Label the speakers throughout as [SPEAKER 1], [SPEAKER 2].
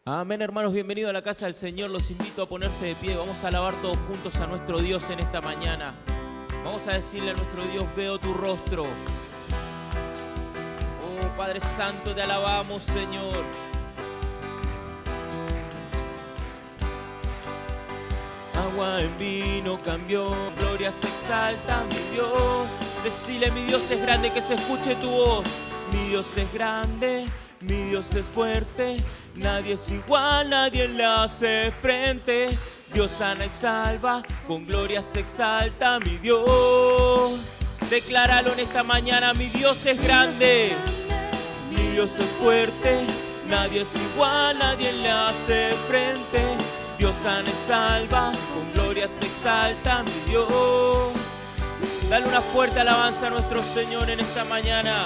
[SPEAKER 1] Amén, hermanos, bienvenidos a la casa del Señor. Los invito a ponerse de pie. Vamos a alabar todos juntos a nuestro Dios en esta mañana. Vamos a decirle a nuestro Dios: veo tu rostro. Oh, Padre Santo, te alabamos, Señor. Agua en vino cambió, gloria se exalta, mi Dios. Decile: mi Dios es grande, que se escuche tu voz. Mi Dios es grande, mi Dios es fuerte. Nadie es igual, nadie le hace frente. Dios sana y salva, con gloria se exalta, mi Dios. Decláralo en esta mañana: mi Dios es grande, mi Dios es fuerte. Nadie es igual, nadie le hace frente. Dios sana y salva, con gloria se exalta, mi Dios. Dale una fuerte alabanza a nuestro Señor en esta mañana.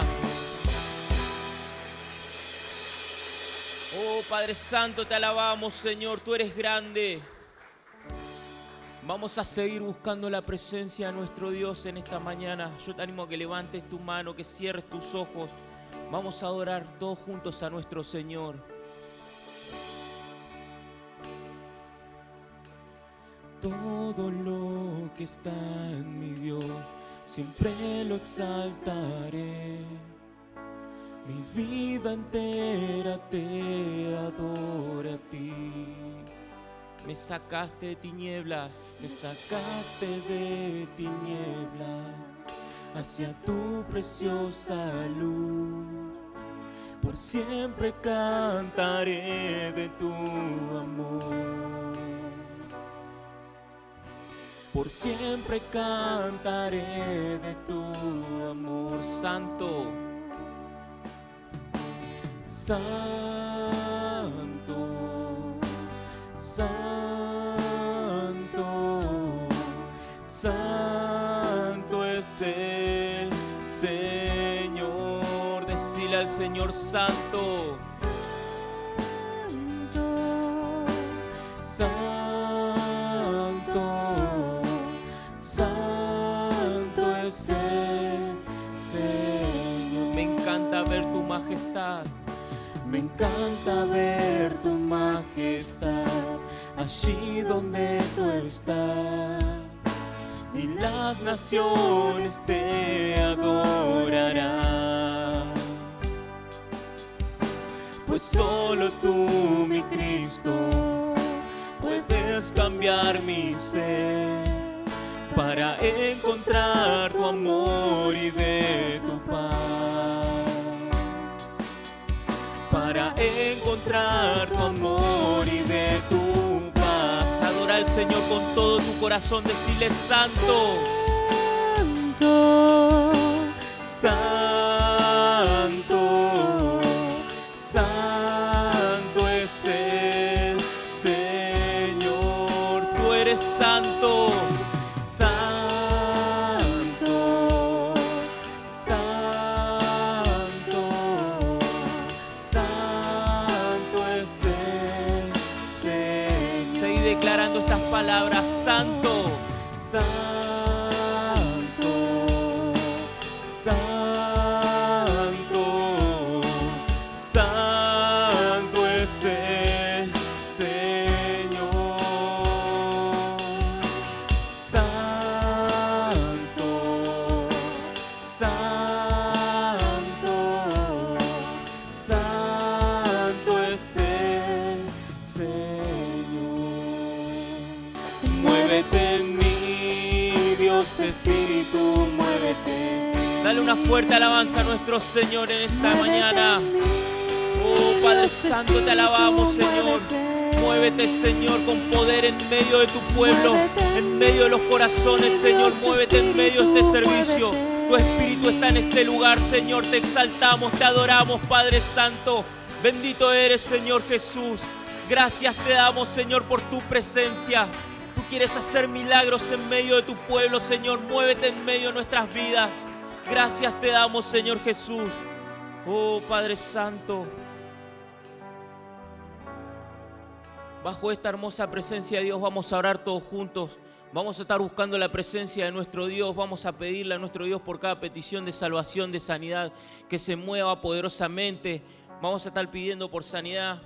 [SPEAKER 1] Oh, Padre Santo, te alabamos, Señor, tú eres grande. Vamos a seguir buscando la presencia de nuestro Dios en esta mañana. Yo te animo a que levantes tu mano, que cierres tus ojos. Vamos a adorar todos juntos a nuestro Señor. Todo lo que está en mi Dios, siempre lo exaltaré. Mi vida entera te adora a ti. Me sacaste de tinieblas, me sacaste de tinieblas hacia tu preciosa luz. Por siempre cantaré de tu amor. Por siempre cantaré de tu amor santo. Santo, santo, santo es el Señor. Decile al Señor: santo. Me encanta ver tu majestad allí donde tú estás, y las naciones te adorarán. Pues solo tú, mi Cristo, puedes cambiar mi ser para encontrar tu amor y de tu paz. Para encontrar tu amor y de tu paz. Adora al Señor con todo tu corazón. Decile: santo, santo, santo es el Señor. Tú eres santo. Declarando estas palabras: santo, santo, santo, santo es el Señor. Santo, santo, santo es el Señor. Muévete en mí, Dios Espíritu, muévete. Dale una fuerte alabanza a nuestro Señor en esta mañana. Oh, Padre Santo, te alabamos, Señor. Muévete, Señor, con poder en medio de tu pueblo, en medio de los corazones, Señor. Muévete en medio de este servicio. Tu Espíritu está en este lugar, Señor. Te exaltamos, te adoramos, Padre Santo. Bendito eres, Señor Jesús. Gracias te damos, Señor, por tu presencia. Tú quieres hacer milagros en medio de tu pueblo, Señor. Muévete en medio de nuestras vidas. Gracias te damos, Señor Jesús. Oh, Padre Santo. Bajo esta hermosa presencia de Dios vamos a orar todos juntos. Vamos a estar buscando la presencia de nuestro Dios. Vamos a pedirle a nuestro Dios por cada petición de salvación, de sanidad, que se mueva poderosamente. Vamos a estar pidiendo por sanidad,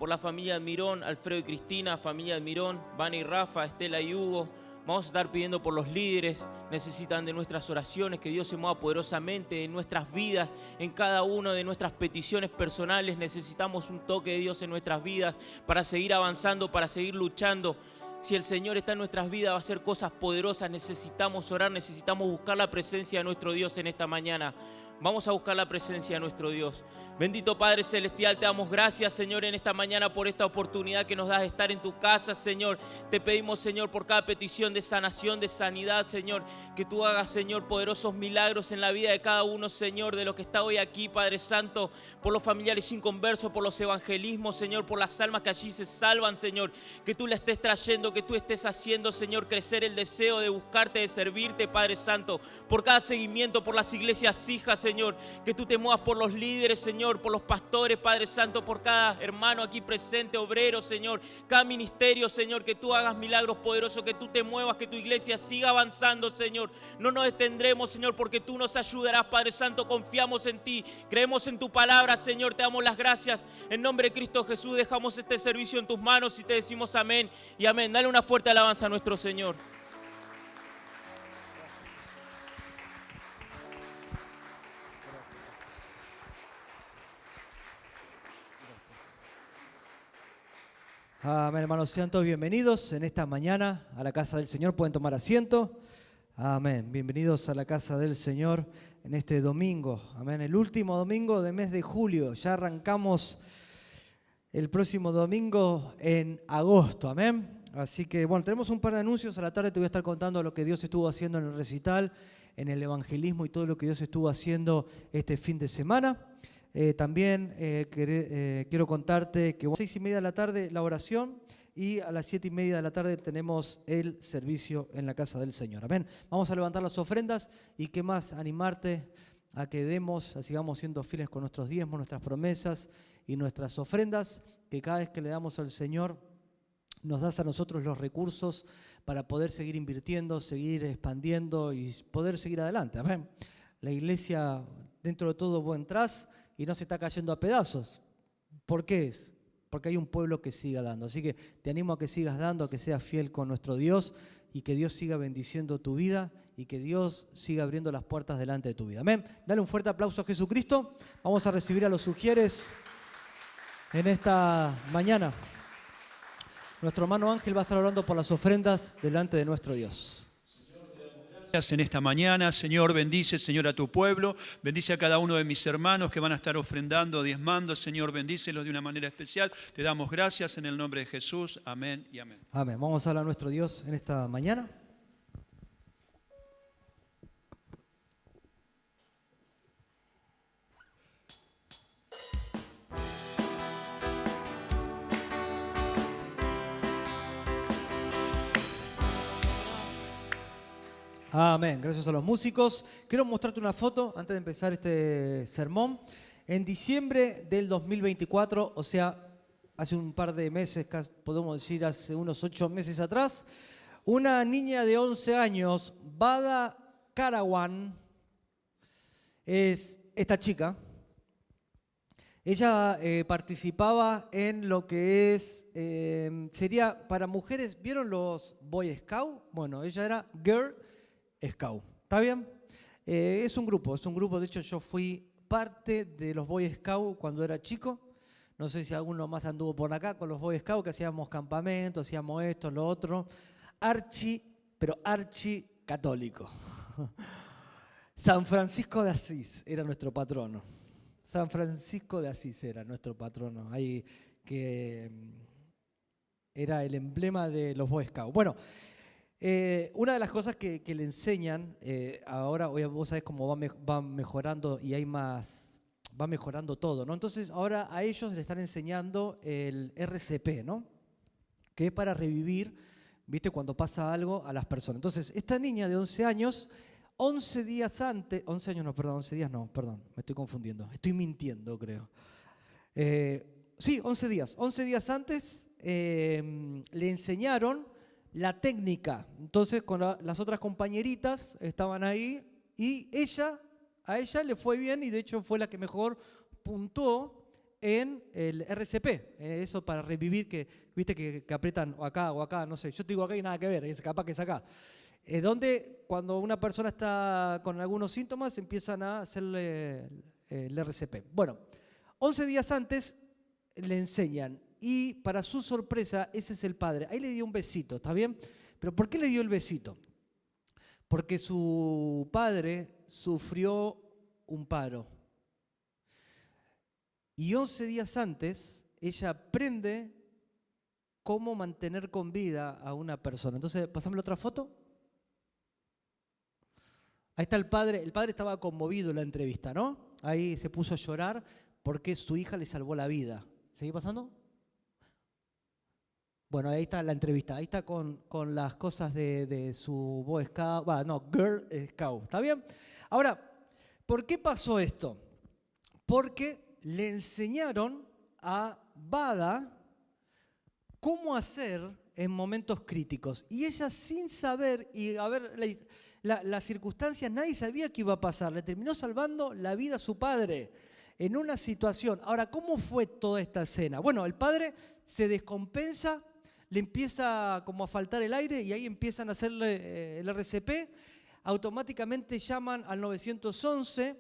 [SPEAKER 1] por la familia Almirón, Alfredo y Cristina, familia Almirón, Vane y Rafa, Estela y Hugo. Vamos a estar pidiendo por los líderes, necesitan de nuestras oraciones, que Dios se mueva poderosamente en nuestras vidas, en cada una de nuestras peticiones personales. Necesitamos un toque de Dios en nuestras vidas para seguir avanzando, para seguir luchando. Si el Señor está en nuestras vidas, va a hacer cosas poderosas. Necesitamos orar, necesitamos buscar la presencia de nuestro Dios en esta mañana. Vamos a buscar la presencia de nuestro Dios. Bendito Padre Celestial, te damos gracias, Señor, en esta mañana por esta oportunidad que nos das de estar en tu casa, Señor. Te pedimos, Señor, por cada petición de sanación, de sanidad, Señor, que tú hagas, Señor, poderosos milagros en la vida de cada uno, Señor, de los que está hoy aquí, Padre Santo, por los familiares inconversos, por los evangelismos, Señor, por las almas que allí se salvan, Señor, que tú le estés trayendo, que tú estés haciendo, Señor, crecer el deseo de buscarte, de servirte, Padre Santo, por cada seguimiento, por las iglesias hijas, Señor, que tú te muevas por los líderes, Señor, por los pastores, Padre Santo, por cada hermano aquí presente, obrero, Señor, cada ministerio, Señor, que tú hagas milagros poderosos, que tú te muevas, que tu iglesia siga avanzando, Señor. No nos detendremos, Señor, porque tú nos ayudarás, Padre Santo, confiamos en ti, creemos en tu palabra, Señor, te damos las gracias. En nombre de Cristo Jesús dejamos este servicio en tus manos y te decimos amén y amén. Dale una fuerte alabanza a nuestro Señor.
[SPEAKER 2] Amén, hermanos, sean todos bienvenidos en esta mañana a la casa del Señor. Pueden tomar asiento. Amén. Bienvenidos a la casa del Señor en este domingo. Amén. El último domingo del mes de julio. Ya arrancamos el próximo domingo en agosto. Amén. Así que, bueno, tenemos un par de anuncios. A la tarde te voy a estar contando lo que Dios estuvo haciendo en el recital, en el evangelismo y todo lo que Dios estuvo haciendo este fin de semana. También quiero contarte que a las 6:30 de la tarde la oración y a las 7:30 de la tarde tenemos el servicio en la casa del Señor. Amén. Vamos a levantar las ofrendas y qué más, animarte a que demos, a sigamos siendo fieles con nuestros diezmos, nuestras promesas y nuestras ofrendas, que cada vez que le damos al Señor nos das a nosotros los recursos para poder seguir invirtiendo, seguir expandiendo y poder seguir adelante. Amén. La iglesia, dentro de todo, vos entrás y no se está cayendo a pedazos. ¿Por qué es? Porque hay un pueblo que siga dando. Así que te animo a que sigas dando, a que seas fiel con nuestro Dios y que Dios siga bendiciendo tu vida y que Dios siga abriendo las puertas delante de tu vida. Amén. Dale un fuerte aplauso a Jesucristo. Vamos a recibir a los sugieres en esta mañana. Nuestro hermano Ángel va a estar orando por las ofrendas delante de nuestro Dios.
[SPEAKER 3] En esta mañana, Señor, bendice, Señor, a tu pueblo, bendice a cada uno de mis hermanos que van a estar ofrendando, diezmando, Señor, bendícelos de una manera especial. Te damos gracias en el nombre de Jesús, amén y amén.
[SPEAKER 2] Amén. Vamos a hablar a nuestro Dios en esta mañana. Amén. Gracias a los músicos. Quiero mostrarte una foto antes de empezar este sermón. En diciembre del 2024, o sea, hace un par de meses, podemos decir hace unos 8 meses atrás, una niña de 11 años, Bada Karawan, es esta chica. Ella participaba en lo que es, sería para mujeres, ¿vieron los Boy Scouts? Bueno, ella era Girl Scout, ¿está bien? Es un grupo, de hecho yo fui parte de los Boy Scouts cuando era chico, no sé si alguno más anduvo por acá con los Boy Scouts, que hacíamos campamentos, hacíamos esto, lo otro, archi católico. San Francisco de Asís era nuestro patrono, San Francisco de Asís era nuestro patrono, ahí que era el emblema de los Boy Scouts. Bueno, una de las cosas que le enseñan, ahora vos sabés cómo va mejorando y hay más, va mejorando todo, ¿no? Entonces ahora a ellos le están enseñando el RCP, ¿no? Que es para revivir, ¿viste? Cuando pasa algo a las personas. Entonces esta niña de 11 años, 11 días antes, 11 años no, perdón, 11 días no, perdón, me estoy confundiendo, estoy mintiendo creo. Sí, 11 días antes le enseñaron la técnica. Entonces con las otras compañeritas estaban ahí y a ella le fue bien y de hecho fue la que mejor puntuó en el RCP, eso para revivir, que viste que aprietan o acá, no sé, yo te digo acá y nada que ver, es capaz que es acá. Donde cuando una persona está con algunos síntomas empiezan a hacerle el RCP. Bueno, 11 días antes le enseñan y para su sorpresa ese es el padre. Ahí le dio un besito, ¿está bien? Pero ¿por qué le dio el besito? Porque su padre sufrió un paro. Y 11 días antes ella aprende cómo mantener con vida a una persona. Entonces, pasame la otra foto. Ahí está el padre estaba conmovido en la entrevista, ¿no? Ahí se puso a llorar porque su hija le salvó la vida. ¿Sigue pasando? Bueno, ahí está la entrevista, ahí está con las cosas de su Boy Scout, Girl Scout, ¿está bien? Ahora, ¿por qué pasó esto? Porque le enseñaron a Bada cómo hacer en momentos críticos. Y ella sin saber, y a ver, las circunstancias, nadie sabía qué iba a pasar. Le terminó salvando la vida a su padre en una situación. Ahora, ¿cómo fue toda esta escena? Bueno, el padre se descompensa, le empieza como a faltar el aire y ahí empiezan a hacerle el RCP. Automáticamente llaman al 911.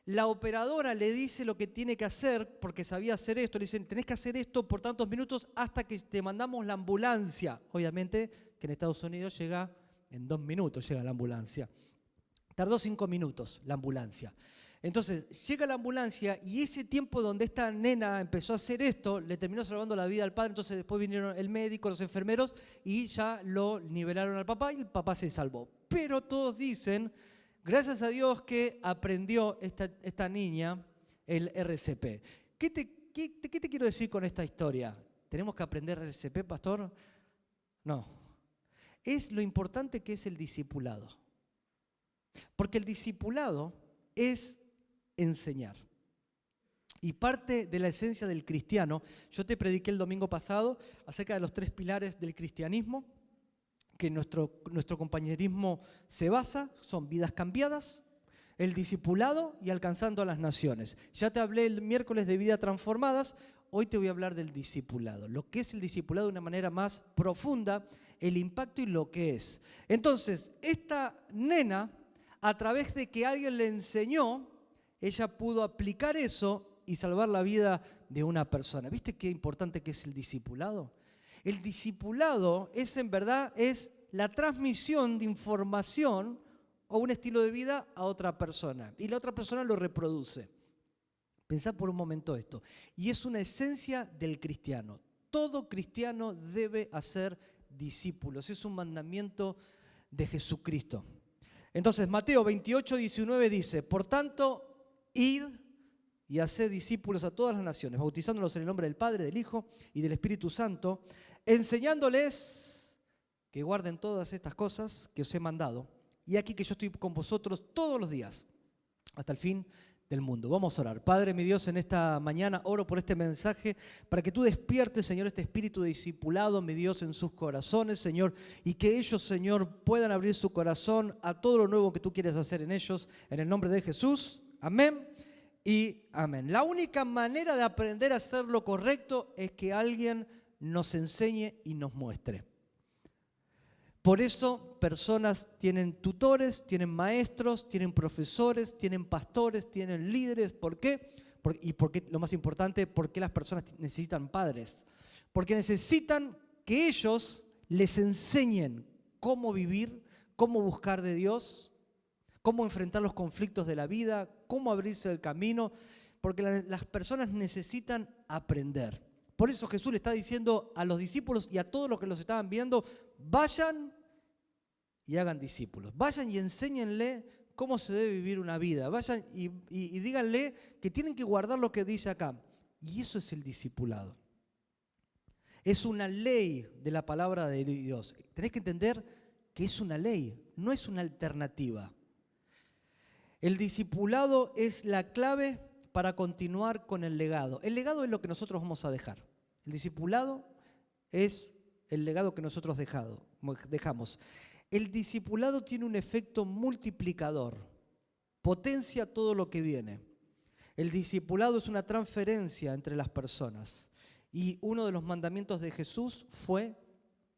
[SPEAKER 2] La operadora le dice lo que tiene que hacer, porque sabía hacer esto. Le dicen, tenés que hacer esto por tantos minutos hasta que te mandamos la ambulancia. Obviamente que en Estados Unidos llega en 2 minutos, llega la ambulancia. Tardó 5 minutos la ambulancia. Entonces, llega la ambulancia y ese tiempo donde esta nena empezó a hacer esto, le terminó salvando la vida al padre. Entonces después vinieron el médico, los enfermeros y ya lo nivelaron al papá y el papá se salvó. Pero todos dicen, gracias a Dios que aprendió esta niña el RCP. ¿Qué te quiero decir con esta historia? ¿Tenemos que aprender RCP, pastor? No. Es lo importante que es el discipulado. Porque el discipulado es enseñar. Y parte de la esencia del cristiano, yo te prediqué el domingo pasado acerca de los 3 pilares del cristianismo, que nuestro compañerismo se basa, son vidas cambiadas, el discipulado y alcanzando a las naciones. Ya te hablé el miércoles de vidas transformadas, hoy te voy a hablar del discipulado, lo que es el discipulado de una manera más profunda, el impacto y lo que es. Entonces, esta nena, a través de que alguien le enseñó, ella pudo aplicar eso y salvar la vida de una persona. ¿Viste qué importante que es el discipulado? El discipulado es en verdad la transmisión de información o un estilo de vida a otra persona. Y la otra persona lo reproduce. Pensá por un momento esto. Y es una esencia del cristiano. Todo cristiano debe hacer discípulos. Es un mandamiento de Jesucristo. Entonces, Mateo 28, 19 dice, por tanto, id y haced discípulos a todas las naciones, bautizándolos en el nombre del Padre, del Hijo y del Espíritu Santo, enseñándoles que guarden todas estas cosas que os he mandado. Y aquí que yo estoy con vosotros todos los días, hasta el fin del mundo. Vamos a orar. Padre, mi Dios, en esta mañana oro por este mensaje para que tú despiertes, Señor, este espíritu de discipulado, mi Dios, en sus corazones, Señor, y que ellos, Señor, puedan abrir su corazón a todo lo nuevo que tú quieres hacer en ellos, en el nombre de Jesús. Amén y amén. La única manera de aprender a hacer lo correcto es que alguien nos enseñe y nos muestre. Por eso personas tienen tutores, tienen maestros, tienen profesores, tienen pastores, tienen líderes. ¿Por qué? Porque lo más importante, ¿por qué las personas necesitan padres? Porque necesitan que ellos les enseñen cómo vivir, cómo buscar de Dios, cómo enfrentar los conflictos de la vida, cómo abrirse el camino, porque las personas necesitan aprender. Por eso Jesús le está diciendo a los discípulos y a todos los que los estaban viendo, vayan y hagan discípulos. Vayan y enséñenle cómo se debe vivir una vida. Vayan y díganle que tienen que guardar lo que dice acá. Y eso es el discipulado. Es una ley de la palabra de Dios. Tenés que entender que es una ley, no es una alternativa. El discipulado es la clave para continuar con el legado. El legado es lo que nosotros vamos a dejar. El discipulado es el legado que nosotros dejamos. El discipulado tiene un efecto multiplicador, potencia todo lo que viene. El discipulado es una transferencia entre las personas. Y uno de los mandamientos de Jesús fue,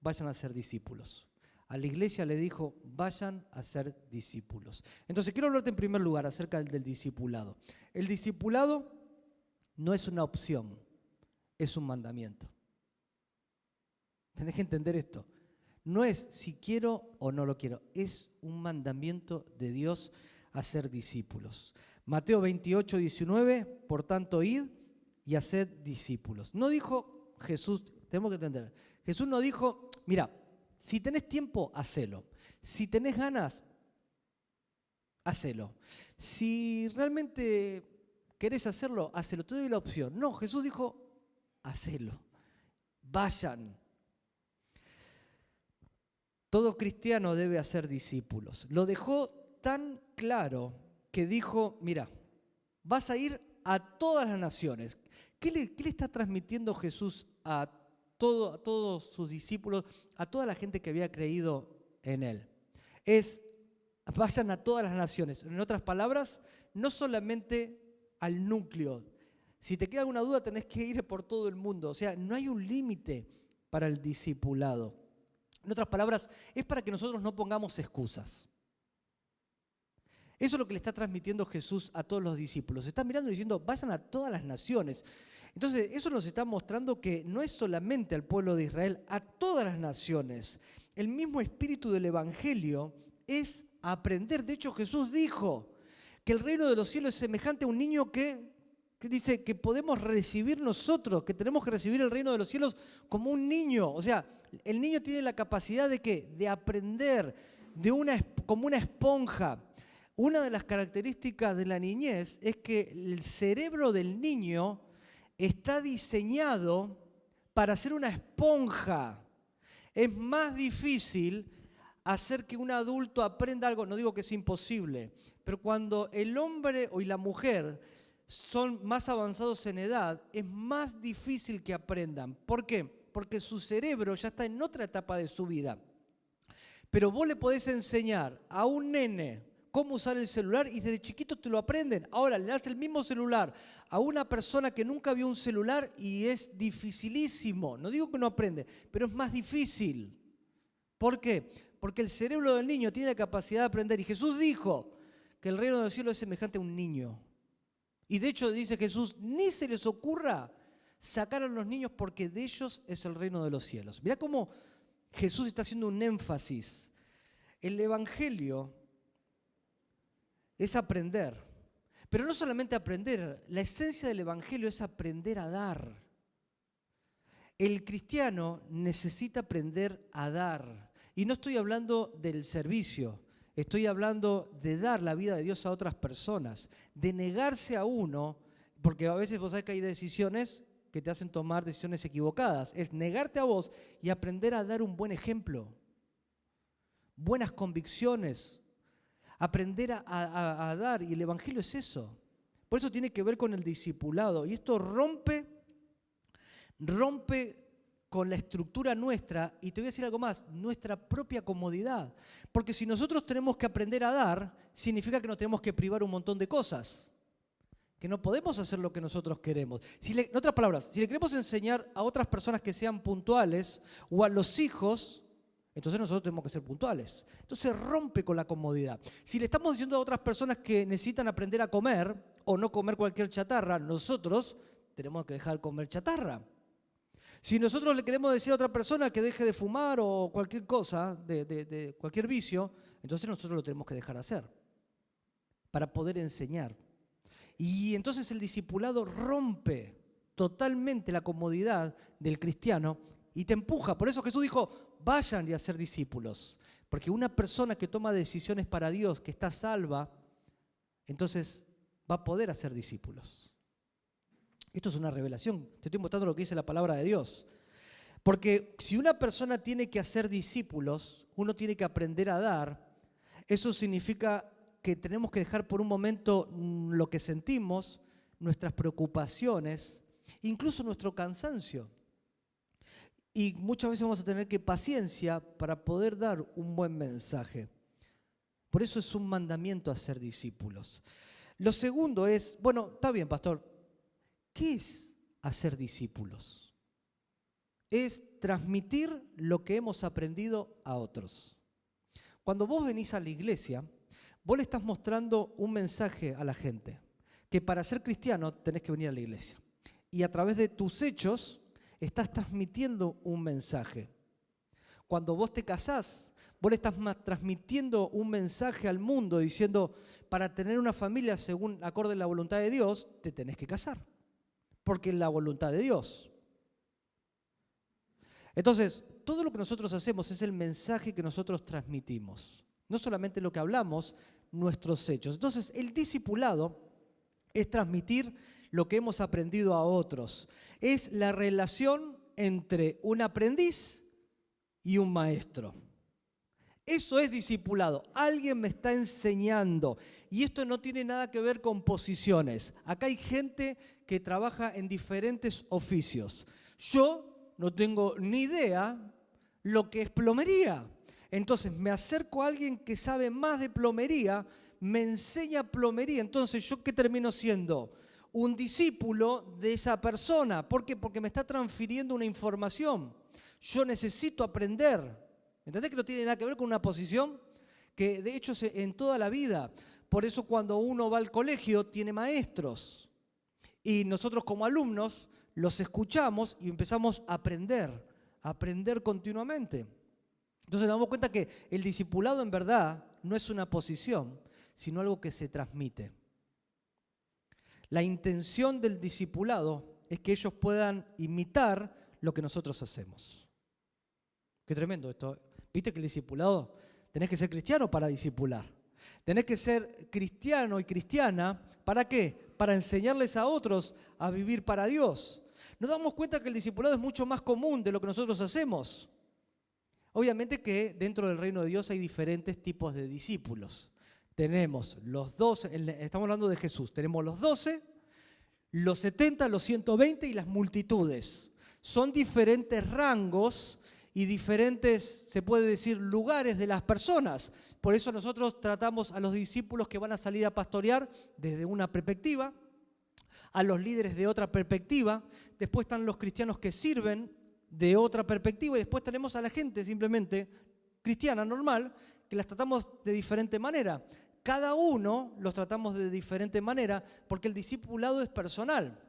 [SPEAKER 2] vayan a ser discípulos. A la iglesia le dijo, vayan a ser discípulos. Entonces quiero hablarte en primer lugar acerca del discipulado. El discipulado no es una opción, es un mandamiento. Tenés que entender esto. No es si quiero o no lo quiero, es un mandamiento de Dios a ser discípulos. Mateo 28, 19, por tanto, id y haced discípulos. No dijo Jesús, tenemos que entender, Jesús no dijo, mira, si tenés tiempo, hacelo. Si tenés ganas, hacelo. Si realmente querés hacerlo, hacelo. Te doy la opción. No, Jesús dijo, hacelo. Vayan. Todo cristiano debe hacer discípulos. Lo dejó tan claro que dijo, mira, vas a ir a todas las naciones. ¿Qué le está transmitiendo Jesús a todos sus discípulos, a toda la gente que había creído en Él? Es, vayan a todas las naciones. En otras palabras, no solamente al núcleo. Si te queda alguna duda, tenés que ir por todo el mundo. O sea, no hay un límite para el discipulado. En otras palabras, es para que nosotros no pongamos excusas. Eso es lo que le está transmitiendo Jesús a todos los discípulos. Está mirando y diciendo, vayan a todas las naciones. Entonces, eso nos está mostrando que no es solamente al pueblo de Israel, a todas las naciones. El mismo espíritu del Evangelio es aprender. De hecho, Jesús dijo que el reino de los cielos es semejante a un niño que dice que podemos recibir nosotros, que tenemos que recibir el reino de los cielos como un niño. O sea, el niño tiene la capacidad de ¿qué? De aprender como una esponja. Una de las características de la niñez es que el cerebro del niño está diseñado para ser una esponja. Es más difícil hacer que un adulto aprenda algo, no digo que es imposible, pero cuando el hombre y la mujer son más avanzados en edad, es más difícil que aprendan. ¿Por qué? Porque su cerebro ya está en otra etapa de su vida. Pero vos le podés enseñar a un nene cómo usar el celular y desde chiquito te lo aprenden. Ahora le das el mismo celular a una persona que nunca vio un celular y es dificilísimo. No digo que no aprende, pero es más difícil. ¿Por qué? Porque el cerebro del niño tiene la capacidad de aprender. Y Jesús dijo que el reino de los cielos es semejante a un niño. Y de hecho dice Jesús, ni se les ocurra sacar a los niños porque de ellos es el reino de los cielos. Mirá cómo Jesús está haciendo un énfasis. El Evangelio es aprender. Pero no solamente aprender, la esencia del Evangelio es aprender a dar. El cristiano necesita aprender a dar. Y no estoy hablando del servicio, estoy hablando de dar la vida de Dios a otras personas, de negarse a uno, porque a veces vos sabés que hay decisiones que te hacen tomar decisiones equivocadas. Es negarte a vos y aprender a dar un buen ejemplo, buenas convicciones, aprender a dar, y el Evangelio es eso. Por eso tiene que ver con el discipulado, y esto rompe con la estructura nuestra, y te voy a decir algo más, nuestra propia comodidad. Porque si nosotros tenemos que aprender a dar, significa que nos tenemos que privar un montón de cosas, que no podemos hacer lo que nosotros queremos. En otras palabras, si le queremos enseñar a otras personas que sean puntuales, o a los hijos, entonces nosotros tenemos que ser puntuales. Entonces rompe con la comodidad. Si le estamos diciendo a otras personas que necesitan aprender a comer o no comer cualquier chatarra, nosotros tenemos que dejar de comer chatarra. Si nosotros le queremos decir a otra persona que deje de fumar o cualquier cosa, de cualquier vicio, entonces nosotros lo tenemos que dejar hacer para poder enseñar. Y entonces el discipulado rompe totalmente la comodidad del cristiano y te empuja. Por eso Jesús dijo, vayan y a ser discípulos. Porque una persona que toma decisiones para Dios, que está salva, entonces va a poder hacer discípulos. Esto es una revelación. Te estoy mostrando lo que dice la palabra de Dios. Porque si una persona tiene que hacer discípulos, uno tiene que aprender a dar. Eso significa que tenemos que dejar por un momento lo que sentimos, nuestras preocupaciones, incluso nuestro cansancio. Y muchas veces vamos a tener que paciencia para poder dar un buen mensaje. Por eso es un mandamiento hacer discípulos. Lo segundo es, bueno, está bien, pastor, ¿qué es hacer discípulos? Es transmitir lo que hemos aprendido a otros. Cuando vos venís a la iglesia, vos le estás mostrando un mensaje a la gente, que para ser cristiano tenés que venir a la iglesia. Y a través de tus hechos estás transmitiendo un mensaje. Cuando vos te casás, vos le estás transmitiendo un mensaje al mundo diciendo, para tener una familia según acorde a la voluntad de Dios, te tenés que casar, porque es la voluntad de Dios. Entonces, todo lo que nosotros hacemos es el mensaje que nosotros transmitimos. No solamente lo que hablamos, nuestros hechos. Entonces, el discipulado es transmitir lo que hemos aprendido a otros. Es la relación entre un aprendiz y un maestro. Eso es discipulado. Alguien me está enseñando. Y esto no tiene nada que ver con posiciones. Acá hay gente que trabaja en diferentes oficios. Yo no tengo ni idea lo que es plomería. Entonces me acerco a alguien que sabe más de plomería, me enseña plomería. Entonces, ¿yo qué termino siendo? Un discípulo de esa persona. ¿Por qué? Porque me está transfiriendo una información. Yo necesito aprender. ¿Entendés que no tiene nada que ver con una posición? Que de hecho en toda la vida. Por eso cuando uno va al colegio tiene maestros. Y nosotros como alumnos los escuchamos y empezamos a aprender continuamente. Entonces nos damos cuenta que el discipulado en verdad no es una posición, sino algo que se transmite. La intención del discipulado es que ellos puedan imitar lo que nosotros hacemos. Qué tremendo esto. ¿Viste que el discipulado? Tenés que ser cristiano para discipular. Tenés que ser cristiano y cristiana, ¿para qué? Para enseñarles a otros a vivir para Dios. Nos damos cuenta que el discipulado es mucho más común de lo que nosotros hacemos. Obviamente que dentro del reino de Dios hay diferentes tipos de discípulos. Tenemos los 12, estamos hablando de Jesús, tenemos los 12, los 70, los 120 y las multitudes. Son diferentes rangos y diferentes, se puede decir, lugares de las personas. Por eso nosotros tratamos a los discípulos que van a salir a pastorear desde una perspectiva, a los líderes de otra perspectiva, después están los cristianos que sirven de otra perspectiva y después tenemos a la gente simplemente cristiana, normal, que las tratamos de diferente manera. Cada uno los tratamos de diferente manera porque el discipulado es personal.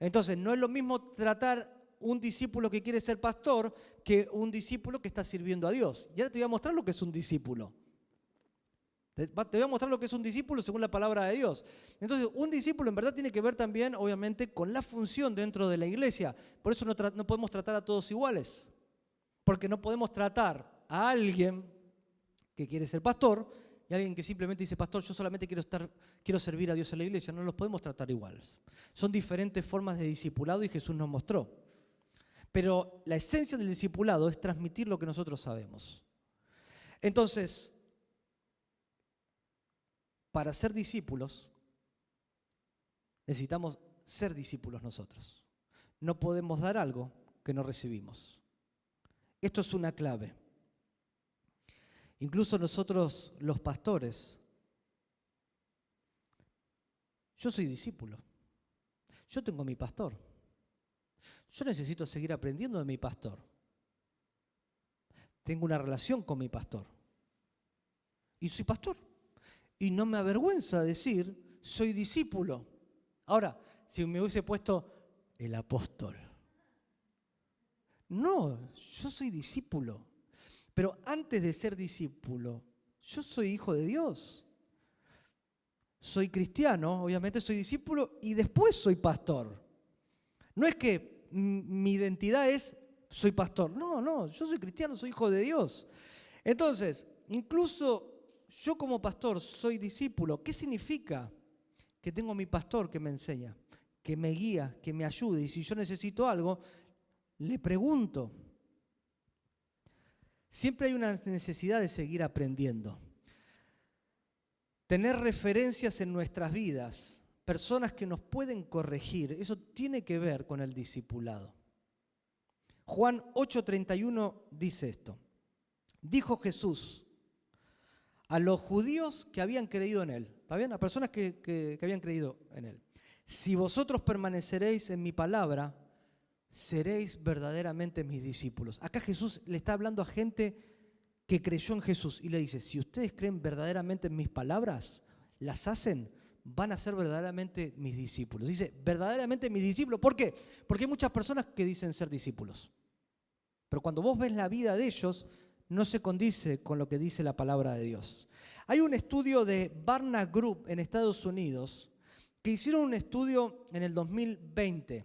[SPEAKER 2] Entonces no es lo mismo tratar un discípulo que quiere ser pastor que un discípulo que está sirviendo a Dios. Y ahora te voy a mostrar lo que es un discípulo. Te voy a mostrar lo que es un discípulo según la palabra de Dios. Entonces, un discípulo en verdad tiene que ver también, obviamente, con la función dentro de la iglesia. Por eso no podemos tratar a todos iguales. Porque no podemos tratar a alguien que quiere ser pastor y a alguien que simplemente dice, pastor, yo solamente quiero servir a Dios en la iglesia. No los podemos tratar iguales. Son diferentes formas de discipulado y Jesús nos mostró. Pero la esencia del discipulado es transmitir lo que nosotros sabemos. Entonces, para ser discípulos, necesitamos ser discípulos nosotros. No podemos dar algo que no recibimos. Esto es una clave. Incluso nosotros, los pastores, yo soy discípulo. Yo tengo mi pastor. Yo necesito seguir aprendiendo de mi pastor. Tengo una relación con mi pastor. Y soy pastor. Y no me avergüenza decir, soy discípulo. Ahora, si me hubiese puesto el apóstol. No, yo soy discípulo. Pero antes de ser discípulo, yo soy hijo de Dios. Soy cristiano, obviamente soy discípulo y después soy pastor. No es que mi identidad es soy pastor. No, yo soy cristiano, soy hijo de Dios. Entonces, incluso yo como pastor soy discípulo. ¿Qué significa? Que tengo a mi pastor que me enseña, que me guía, que me ayude. Y si yo necesito algo, le pregunto. Siempre hay una necesidad de seguir aprendiendo. Tener referencias en nuestras vidas, personas que nos pueden corregir, eso tiene que ver con el discipulado. Juan 8:31 dice esto. Dijo Jesús a los judíos que habían creído en él. ¿está bien? A personas que habían creído en Él. Si vosotros permaneceréis en mi palabra, seréis verdaderamente mis discípulos. Acá Jesús le está hablando a gente que creyó en Jesús y le dice, si ustedes creen verdaderamente en mis palabras, las hacen, van a ser verdaderamente mis discípulos. Dice, verdaderamente mis discípulos. ¿Por qué? Porque hay muchas personas que dicen ser discípulos. Pero cuando vos ves la vida de ellos, no se condice con lo que dice la palabra de Dios. Hay un estudio de Barna Group en Estados Unidos que hicieron un estudio en el 2020.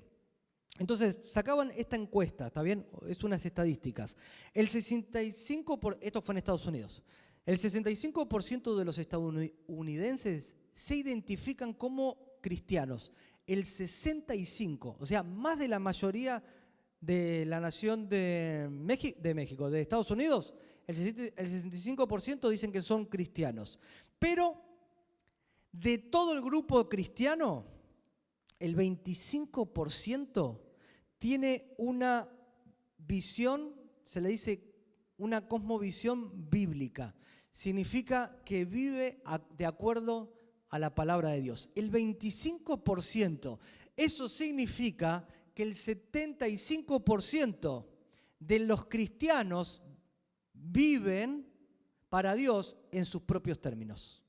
[SPEAKER 2] Entonces, sacaban esta encuesta, ¿está bien? Es unas estadísticas. Esto fue en Estados Unidos. El 65% de los estadounidenses se identifican como cristianos. El 65%, o sea, más de la mayoría de la nación de México, de Estados Unidos, el 65% dicen que son cristianos. Pero de todo el grupo cristiano, el 25% tiene una visión, se le dice una cosmovisión bíblica. Significa que vive de acuerdo a la palabra de Dios. El 25%, eso significa que el 75% de los cristianos viven para Dios en sus propios términos.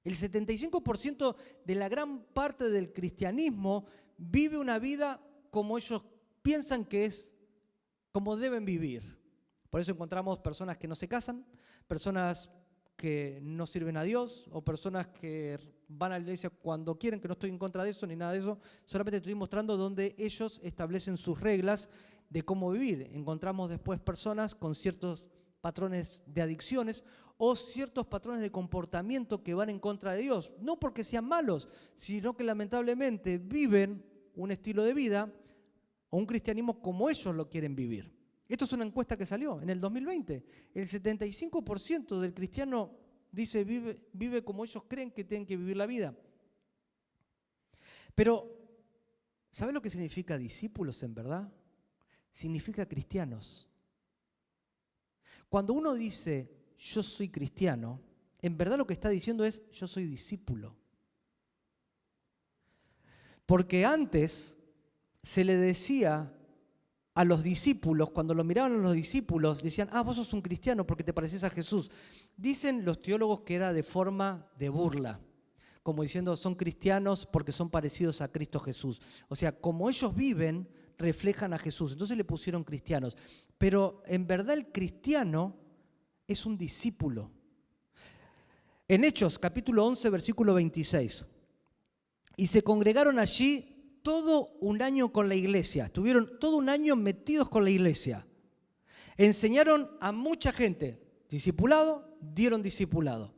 [SPEAKER 2] El 75% de la gran parte del cristianismo vive una vida como ellos piensan que es, como deben vivir. Por eso encontramos personas que no se casan, personas que no sirven a Dios o personas que van a la iglesia cuando quieren, que no estoy en contra de eso ni nada de eso, solamente estoy mostrando donde ellos establecen sus reglas de cómo vivir. Encontramos después personas con ciertos patrones de adicciones o ciertos patrones de comportamiento que van en contra de Dios, no porque sean malos, sino que lamentablemente viven un estilo de vida o un cristianismo como ellos lo quieren vivir. Esto es una encuesta que salió en el 2020. El 75% del cristiano dice vive como ellos creen que tienen que vivir la vida. Pero, ¿sabe lo que significa discípulos en verdad? Significa cristianos. Cuando uno dice yo soy cristiano, en verdad lo que está diciendo es yo soy discípulo. Porque antes se le decía a los discípulos, cuando lo miraban a los discípulos, decían, vos sos un cristiano porque te pareces a Jesús. Dicen los teólogos que era de forma de burla, como diciendo, son cristianos porque son parecidos a Cristo Jesús. O sea, como ellos viven, reflejan a Jesús. Entonces le pusieron cristianos. Pero en verdad el cristiano es un discípulo. En Hechos, capítulo 11, versículo 26. Y se congregaron allí todo un año con la iglesia, estuvieron todo un año metidos con la iglesia. Enseñaron a mucha gente, discipulado, dieron discipulado.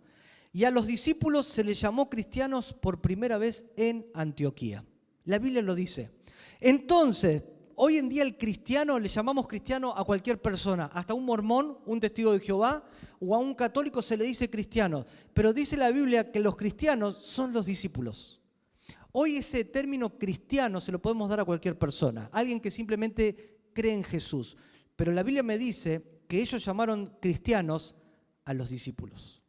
[SPEAKER 2] Y a los discípulos se les llamó cristianos por primera vez en Antioquía. La Biblia lo dice. Entonces, hoy en día el cristiano, le llamamos cristiano a cualquier persona, hasta un mormón, un testigo de Jehová o a un católico se le dice cristiano. Pero dice la Biblia que los cristianos son los discípulos. Hoy ese término cristiano se lo podemos dar a cualquier persona, alguien que simplemente cree en Jesús. Pero la Biblia me dice que ellos llamaron cristianos a los discípulos.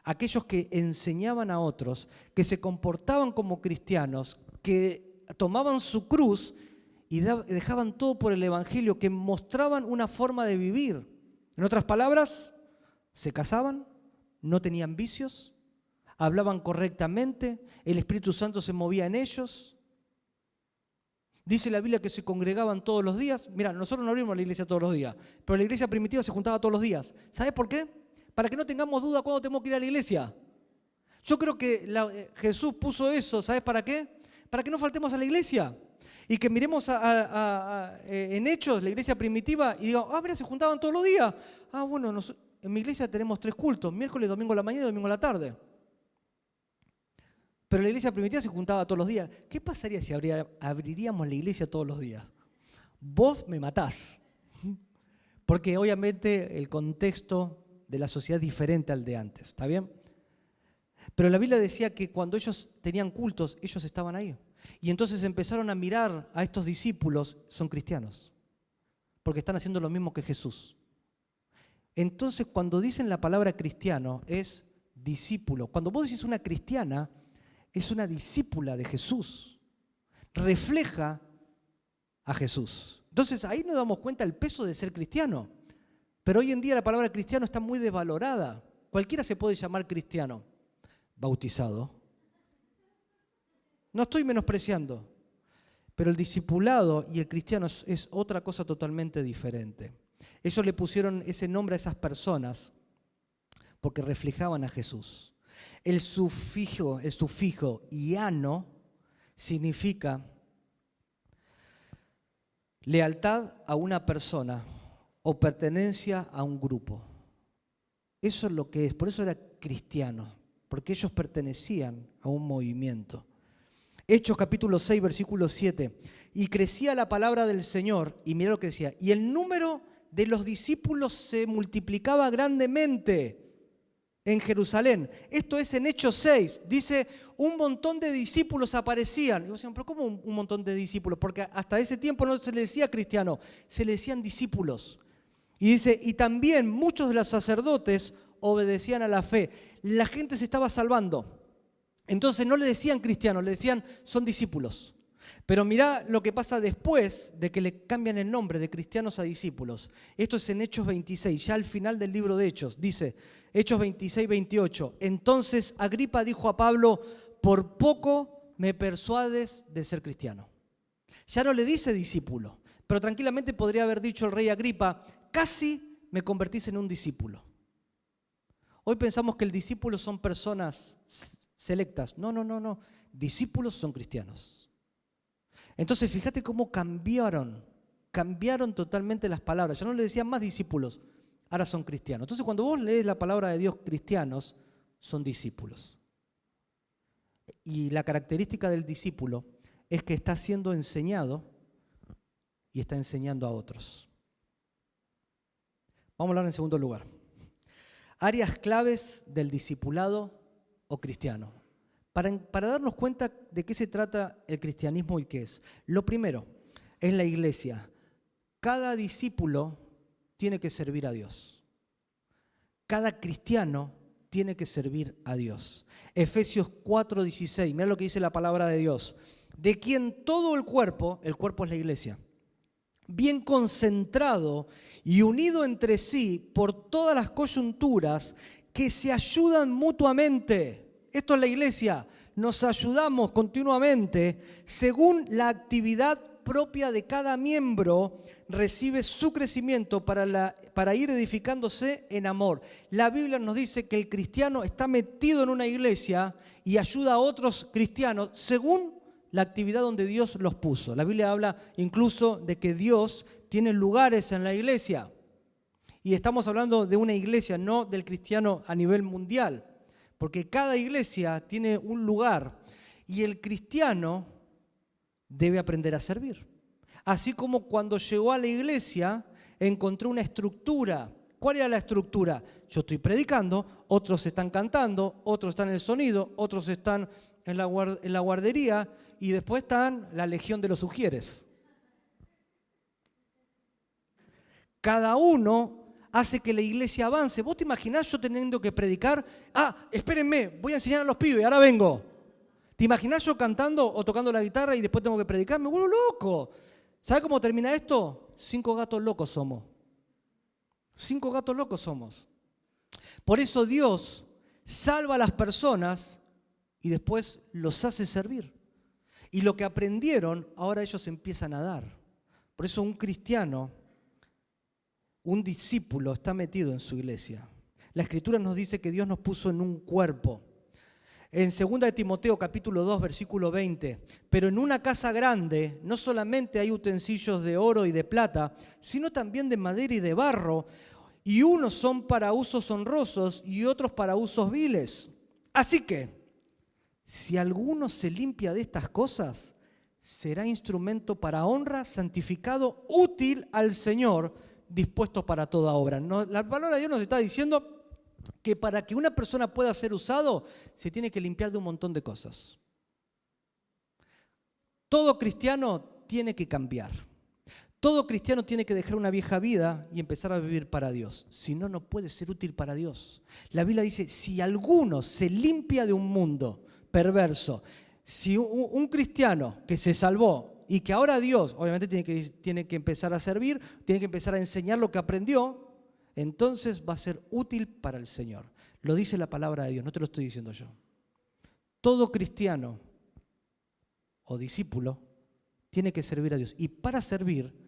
[SPEAKER 2] Aquellos que enseñaban a otros, que se comportaban como cristianos, que tomaban su cruz y dejaban todo por el Evangelio, que mostraban una forma de vivir. En otras palabras, se casaban, no tenían vicios, hablaban correctamente, el Espíritu Santo se movía en ellos. Dice la Biblia que se congregaban todos los días. Mira, nosotros no abrimos la iglesia todos los días, pero la iglesia primitiva se juntaba todos los días. ¿Sabes por qué? Para que no tengamos duda cuándo tenemos que ir a la iglesia. Yo creo que Jesús puso eso, ¿sabes para qué? Para que no faltemos a la iglesia. Y que miremos en Hechos, la iglesia primitiva, y digo, mira, se juntaban todos los días. Bueno, en mi iglesia tenemos 3 cultos, miércoles, domingo a la mañana y domingo a la tarde. Pero la iglesia primitiva se juntaba todos los días. ¿Qué pasaría si abriríamos la iglesia todos los días? Vos me matás. Porque obviamente el contexto de la sociedad es diferente al de antes, ¿está bien? Pero la Biblia decía que cuando ellos tenían cultos, ellos estaban ahí. Y entonces empezaron a mirar a estos discípulos, son cristianos, porque están haciendo lo mismo que Jesús. Entonces cuando dicen la palabra cristiano es discípulo. Cuando vos decís una cristiana, es una discípula de Jesús. Refleja a Jesús. Entonces ahí nos damos cuenta del peso de ser cristiano. Pero hoy en día la palabra cristiano está muy desvalorada. Cualquiera se puede llamar cristiano. Bautizado. No estoy menospreciando. Pero el discipulado y el cristiano es otra cosa totalmente diferente. Ellos le pusieron ese nombre a esas personas porque reflejaban a Jesús. El sufijo iano significa lealtad a una persona o pertenencia a un grupo. Eso es lo que es, por eso era cristiano, porque ellos pertenecían a un movimiento. Hechos capítulo 6, versículo 7. Y crecía la palabra del Señor, y mira lo que decía, y el número de los discípulos se multiplicaba grandemente en Jerusalén. Esto es en Hechos 6. Dice, un montón de discípulos aparecían. Y vos decían, pero ¿cómo un montón de discípulos? Porque hasta ese tiempo no se le decía cristiano, se le decían discípulos. Y dice, y también muchos de los sacerdotes obedecían a la fe. La gente se estaba salvando. Entonces no le decían cristianos, le decían son discípulos. Pero mirá lo que pasa después de que le cambian el nombre de cristianos a discípulos. Esto es en Hechos 26, ya al final del libro de Hechos. Dice, Hechos 26, 28. Entonces Agripa dijo a Pablo, por poco me persuades de ser cristiano. Ya no le dice discípulo, pero tranquilamente podría haber dicho el rey Agripa, casi me convertís en un discípulo. Hoy pensamos que el discípulo son personas selectas. No. Discípulos son cristianos. Entonces, fíjate cómo cambiaron totalmente las palabras. Ya no le decían más discípulos, ahora son cristianos. Entonces, cuando vos lees la palabra de Dios, cristianos, son discípulos. Y la característica del discípulo es que está siendo enseñado y está enseñando a otros. Vamos a hablar en segundo lugar. Áreas claves del discipulado o cristiano. Para darnos cuenta de qué se trata el cristianismo y qué es. Lo primero es la iglesia. Cada discípulo tiene que servir a Dios. Cada cristiano tiene que servir a Dios. Efesios 4:16, mira lo que dice la palabra de Dios. De quien todo el cuerpo es la iglesia, bien concentrado y unido entre sí por todas las coyunturas que se ayudan mutuamente. Esto es la iglesia, nos ayudamos continuamente según la actividad propia de cada miembro recibe su crecimiento para ir edificándose en amor. La Biblia nos dice que el cristiano está metido en una iglesia y ayuda a otros cristianos según la actividad donde Dios los puso. La Biblia habla incluso de que Dios tiene lugares en la iglesia. Y estamos hablando de una iglesia, no del cristiano a nivel mundial. Porque cada iglesia tiene un lugar y el cristiano debe aprender a servir. Así como cuando llegó a la iglesia encontró una estructura. ¿Cuál era la estructura? Yo estoy predicando, otros están cantando, otros están en el sonido, otros están en la guardería y después están la legión de los ujieres. Cada uno hace que la iglesia avance. ¿Vos te imaginás yo teniendo que predicar? Espérenme, voy a enseñar a los pibes, ahora vengo. ¿Te imaginás yo cantando o tocando la guitarra y después tengo que predicar? Me vuelvo loco. ¿Sabes cómo termina esto? 5 gatos locos somos. 5 gatos locos somos. Por eso Dios salva a las personas y después los hace servir. Y lo que aprendieron, ahora ellos empiezan a dar. Por eso un cristiano, un discípulo está metido en su iglesia. La Escritura nos dice que Dios nos puso en un cuerpo. En 2 de Timoteo capítulo 2 versículo 20, pero en una casa grande no solamente hay utensilios de oro y de plata, sino también de madera y de barro, y unos son para usos honrosos y otros para usos viles. Así que, si alguno se limpia de estas cosas, será instrumento para honra, santificado, útil al Señor, dispuesto para toda obra. No, la palabra de Dios nos está diciendo que para que una persona pueda ser usado, se tiene que limpiar de un montón de cosas. Todo cristiano tiene que cambiar. Todo cristiano tiene que dejar una vieja vida y empezar a vivir para Dios. Si no, no puede ser útil para Dios. La Biblia dice, si alguno se limpia de un mundo perverso, si un cristiano que se salvó y que ahora Dios, obviamente tiene que empezar a servir, tiene que empezar a enseñar lo que aprendió, entonces va a ser útil para el Señor. Lo dice la palabra de Dios, no te lo estoy diciendo yo. Todo cristiano o discípulo tiene que servir a Dios. Y para servir,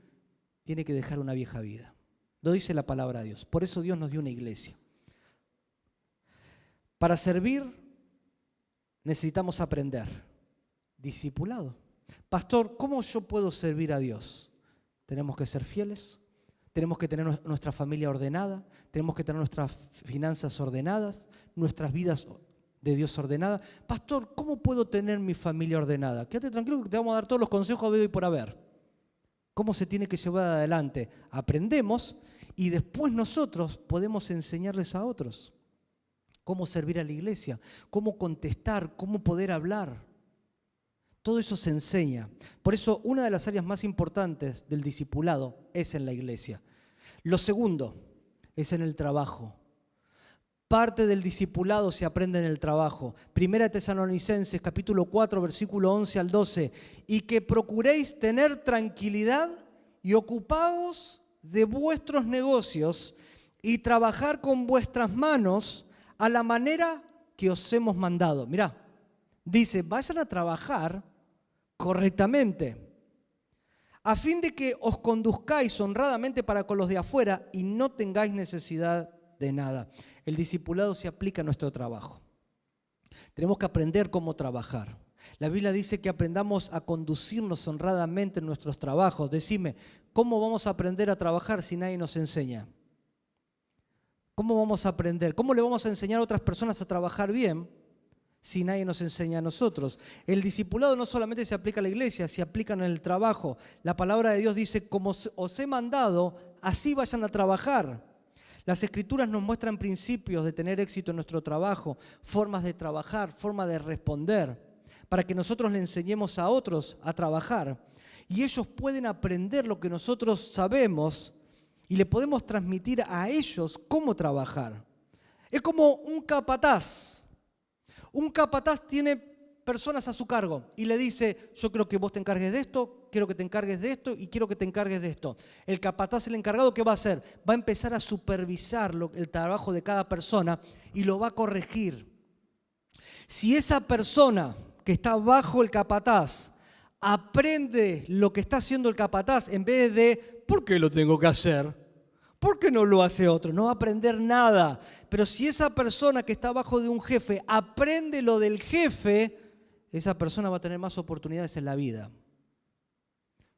[SPEAKER 2] tiene que dejar una vieja vida. Lo dice la palabra de Dios. Por eso Dios nos dio una iglesia. Para servir, necesitamos aprender. Discipulado. Pastor, ¿cómo yo puedo servir a Dios? Tenemos que ser fieles. Tenemos que tener nuestra familia ordenada. Tenemos que tener nuestras finanzas ordenadas. Nuestras vidas de Dios ordenada. Pastor, ¿cómo puedo tener mi familia ordenada? Quédate tranquilo que te vamos a dar todos los consejos habido y por haber. ¿Cómo se tiene que llevar adelante? Aprendemos y después nosotros podemos enseñarles a otros. Cómo servir a la iglesia, cómo contestar, cómo poder hablar. Todo eso se enseña. Por eso una de las áreas más importantes del discipulado es en la iglesia. Lo segundo es en el trabajo. Parte del discipulado se aprende en el trabajo. Primera Tesalonicenses, capítulo 4, versículo 11 al 12. Y que procuréis tener tranquilidad y ocupaos de vuestros negocios y trabajar con vuestras manos a la manera que os hemos mandado. Mirá, dice, vayan a trabajar correctamente, a fin de que os conduzcáis honradamente para con los de afuera y no tengáis necesidad de nada. El discipulado se aplica a nuestro trabajo. Tenemos que aprender cómo trabajar. La Biblia dice que aprendamos a conducirnos honradamente en nuestros trabajos. Decime, ¿cómo vamos a aprender a trabajar si nadie nos enseña? ¿Cómo vamos a aprender? ¿Cómo le vamos a enseñar a otras personas a trabajar bien si nadie nos enseña a nosotros? El discipulado no solamente se aplica a la iglesia, se aplica en el trabajo. La palabra de Dios dice, como os he mandado, así vayan a trabajar. Las Escrituras nos muestran principios de tener éxito en nuestro trabajo, formas de trabajar, formas de responder, para que nosotros le enseñemos a otros a trabajar. Y ellos pueden aprender lo que nosotros sabemos y le podemos transmitir a ellos cómo trabajar. Es como un capataz. Un capataz tiene personas a su cargo y le dice, yo quiero que vos te encargues de esto, quiero que te encargues de esto y quiero que te encargues de esto. El capataz, el encargado, ¿qué va a hacer? Va a empezar a supervisar el trabajo de cada persona y lo va a corregir. Si esa persona que está bajo el capataz aprende lo que está haciendo el capataz en vez de, ¿por qué lo tengo que hacer? ¿Por qué no lo hace otro? No va a aprender nada. Pero si esa persona que está bajo de un jefe aprende lo del jefe, esa persona va a tener más oportunidades en la vida.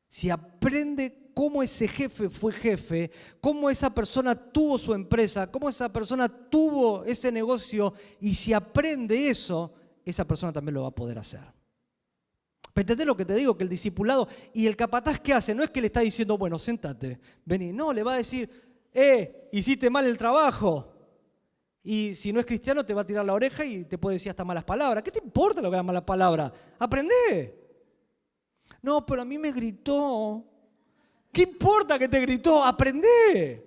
[SPEAKER 2] Si aprende cómo ese jefe fue jefe, cómo esa persona tuvo su empresa, cómo esa persona tuvo ese negocio, y si aprende eso, esa persona también lo va a poder hacer. ¿Entendés lo que te digo? Que el discipulado y el capataz, ¿qué hace? No es que le está diciendo, bueno, séntate, vení. No, le va a decir, hiciste mal el trabajo. Y si no es cristiano, te va a tirar la oreja y te puede decir hasta malas palabras. ¿Qué te importa lo que eran malas palabras? Aprendé. No, pero a mí me gritó. ¿Qué importa que te gritó? Aprendé.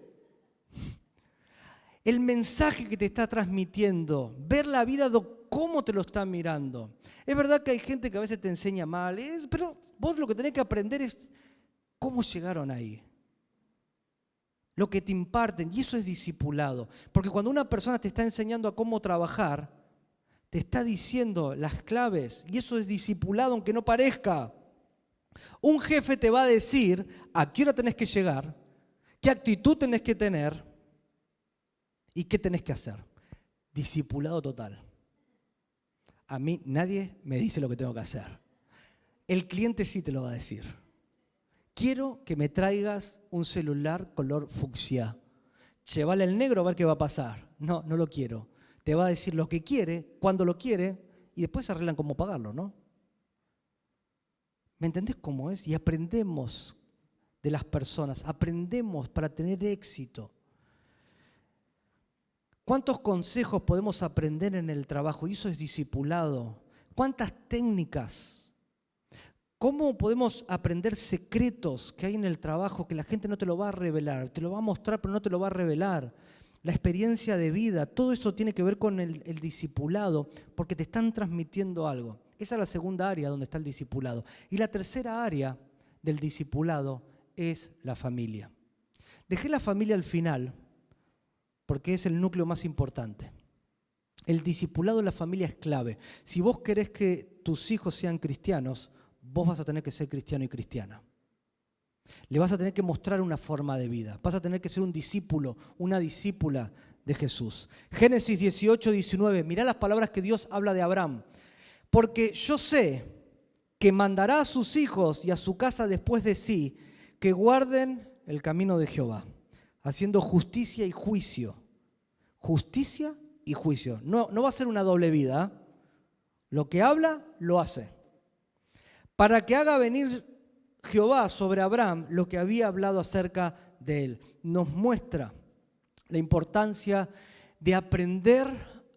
[SPEAKER 2] El mensaje que te está transmitiendo, ver la vida cómo te lo están mirando. Es verdad que hay gente que a veces te enseña mal, pero vos lo que tenés que aprender es cómo llegaron ahí. Lo que te imparten, y eso es discipulado. Porque cuando una persona te está enseñando a cómo trabajar, te está diciendo las claves, y eso es discipulado aunque no parezca. Un jefe te va a decir a qué hora tenés que llegar, qué actitud tenés que tener y qué tenés que hacer. Discipulado total. A mí nadie me dice lo que tengo que hacer. El cliente sí te lo va a decir. Quiero que me traigas un celular color fucsia. Llévale el negro a ver qué va a pasar. No, no lo quiero. Te va a decir lo que quiere, cuándo lo quiere, y después se arreglan cómo pagarlo, ¿no? ¿Me entendés cómo es? Y aprendemos de las personas, aprendemos para tener éxito. ¿Cuántos consejos podemos aprender en el trabajo? Y eso es discipulado. ¿Cuántas técnicas? ¿Cómo podemos aprender secretos que hay en el trabajo que la gente no te lo va a revelar? Te lo va a mostrar, pero no te lo va a revelar. La experiencia de vida, todo eso tiene que ver con el discipulado, porque te están transmitiendo algo. Esa es la segunda área donde está el discipulado. Y la tercera área del discipulado es la familia. Dejé la familia al final, porque es el núcleo más importante. El discipulado en la familia es clave. Si vos querés que tus hijos sean cristianos, vos vas a tener que ser cristiano y cristiana. Le vas a tener que mostrar una forma de vida. Vas a tener que ser un discípulo, una discípula de Jesús. Génesis 18, 19. Mirá las palabras que Dios habla de Abraham. Porque yo sé que mandará a sus hijos y a su casa después de sí, que guarden el camino de Jehová, haciendo justicia y juicio. Justicia y juicio. No va a ser una doble vida. Lo que habla, lo hace. Para que haga venir Jehová sobre Abraham lo que había hablado acerca de él. Nos muestra la importancia de aprender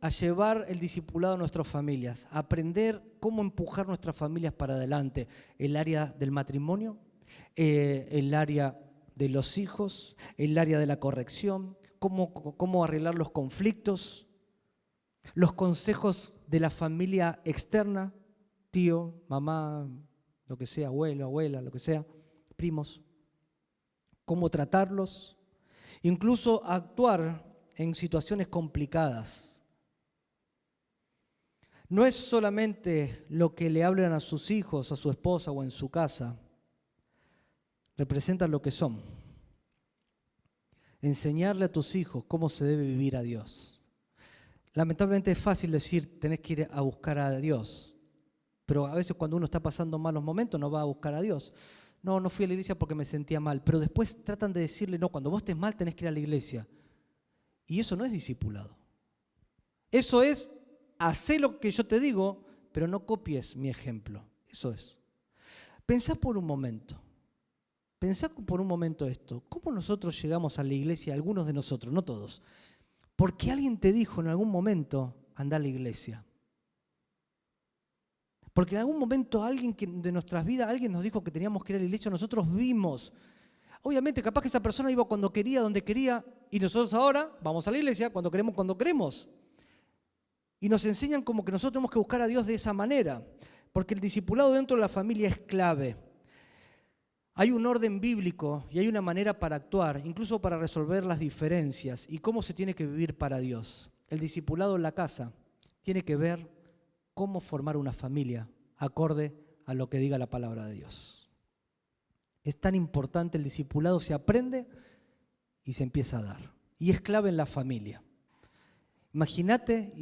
[SPEAKER 2] a llevar el discipulado a nuestras familias, aprender cómo empujar nuestras familias para adelante. El área del matrimonio, el área de los hijos, el área de la corrección, cómo arreglar los conflictos, los consejos de la familia externa, tío, mamá, lo que sea, abuelo, abuela, lo que sea, primos, cómo tratarlos, incluso actuar en situaciones complicadas. No es solamente lo que le hablan a sus hijos, a su esposa o en su casa, representan lo que son. Enseñarle a tus hijos cómo se debe vivir a Dios. Lamentablemente es fácil decir, tenés que ir a buscar a Dios, pero a veces cuando uno está pasando malos momentos no va a buscar a Dios. No fui a la iglesia porque me sentía mal, pero después tratan de decirle, no, cuando vos estés mal tenés que ir a la iglesia. Y eso no es discipulado. Eso es, hacé lo que yo te digo, pero no copies mi ejemplo. Eso es. Pensá por un momento esto. ¿Cómo nosotros llegamos a la iglesia, algunos de nosotros, no todos? Porque alguien te dijo en algún momento, anda a la iglesia. Porque en algún momento de nuestras vidas, alguien nos dijo que teníamos que ir a la iglesia, nosotros vimos. Obviamente, capaz que esa persona iba cuando quería, donde quería, y nosotros ahora vamos a la iglesia cuando queremos. Y nos enseñan como que nosotros tenemos que buscar a Dios de esa manera, porque el discipulado dentro de la familia es clave. Hay un orden bíblico y hay una manera para actuar, incluso para resolver las diferencias y cómo se tiene que vivir para Dios. El discipulado en la casa tiene que ver cómo formar una familia acorde a lo que diga la palabra de Dios. Es tan importante el discipulado, se aprende y se empieza a dar. Y es clave en la familia. Imagínate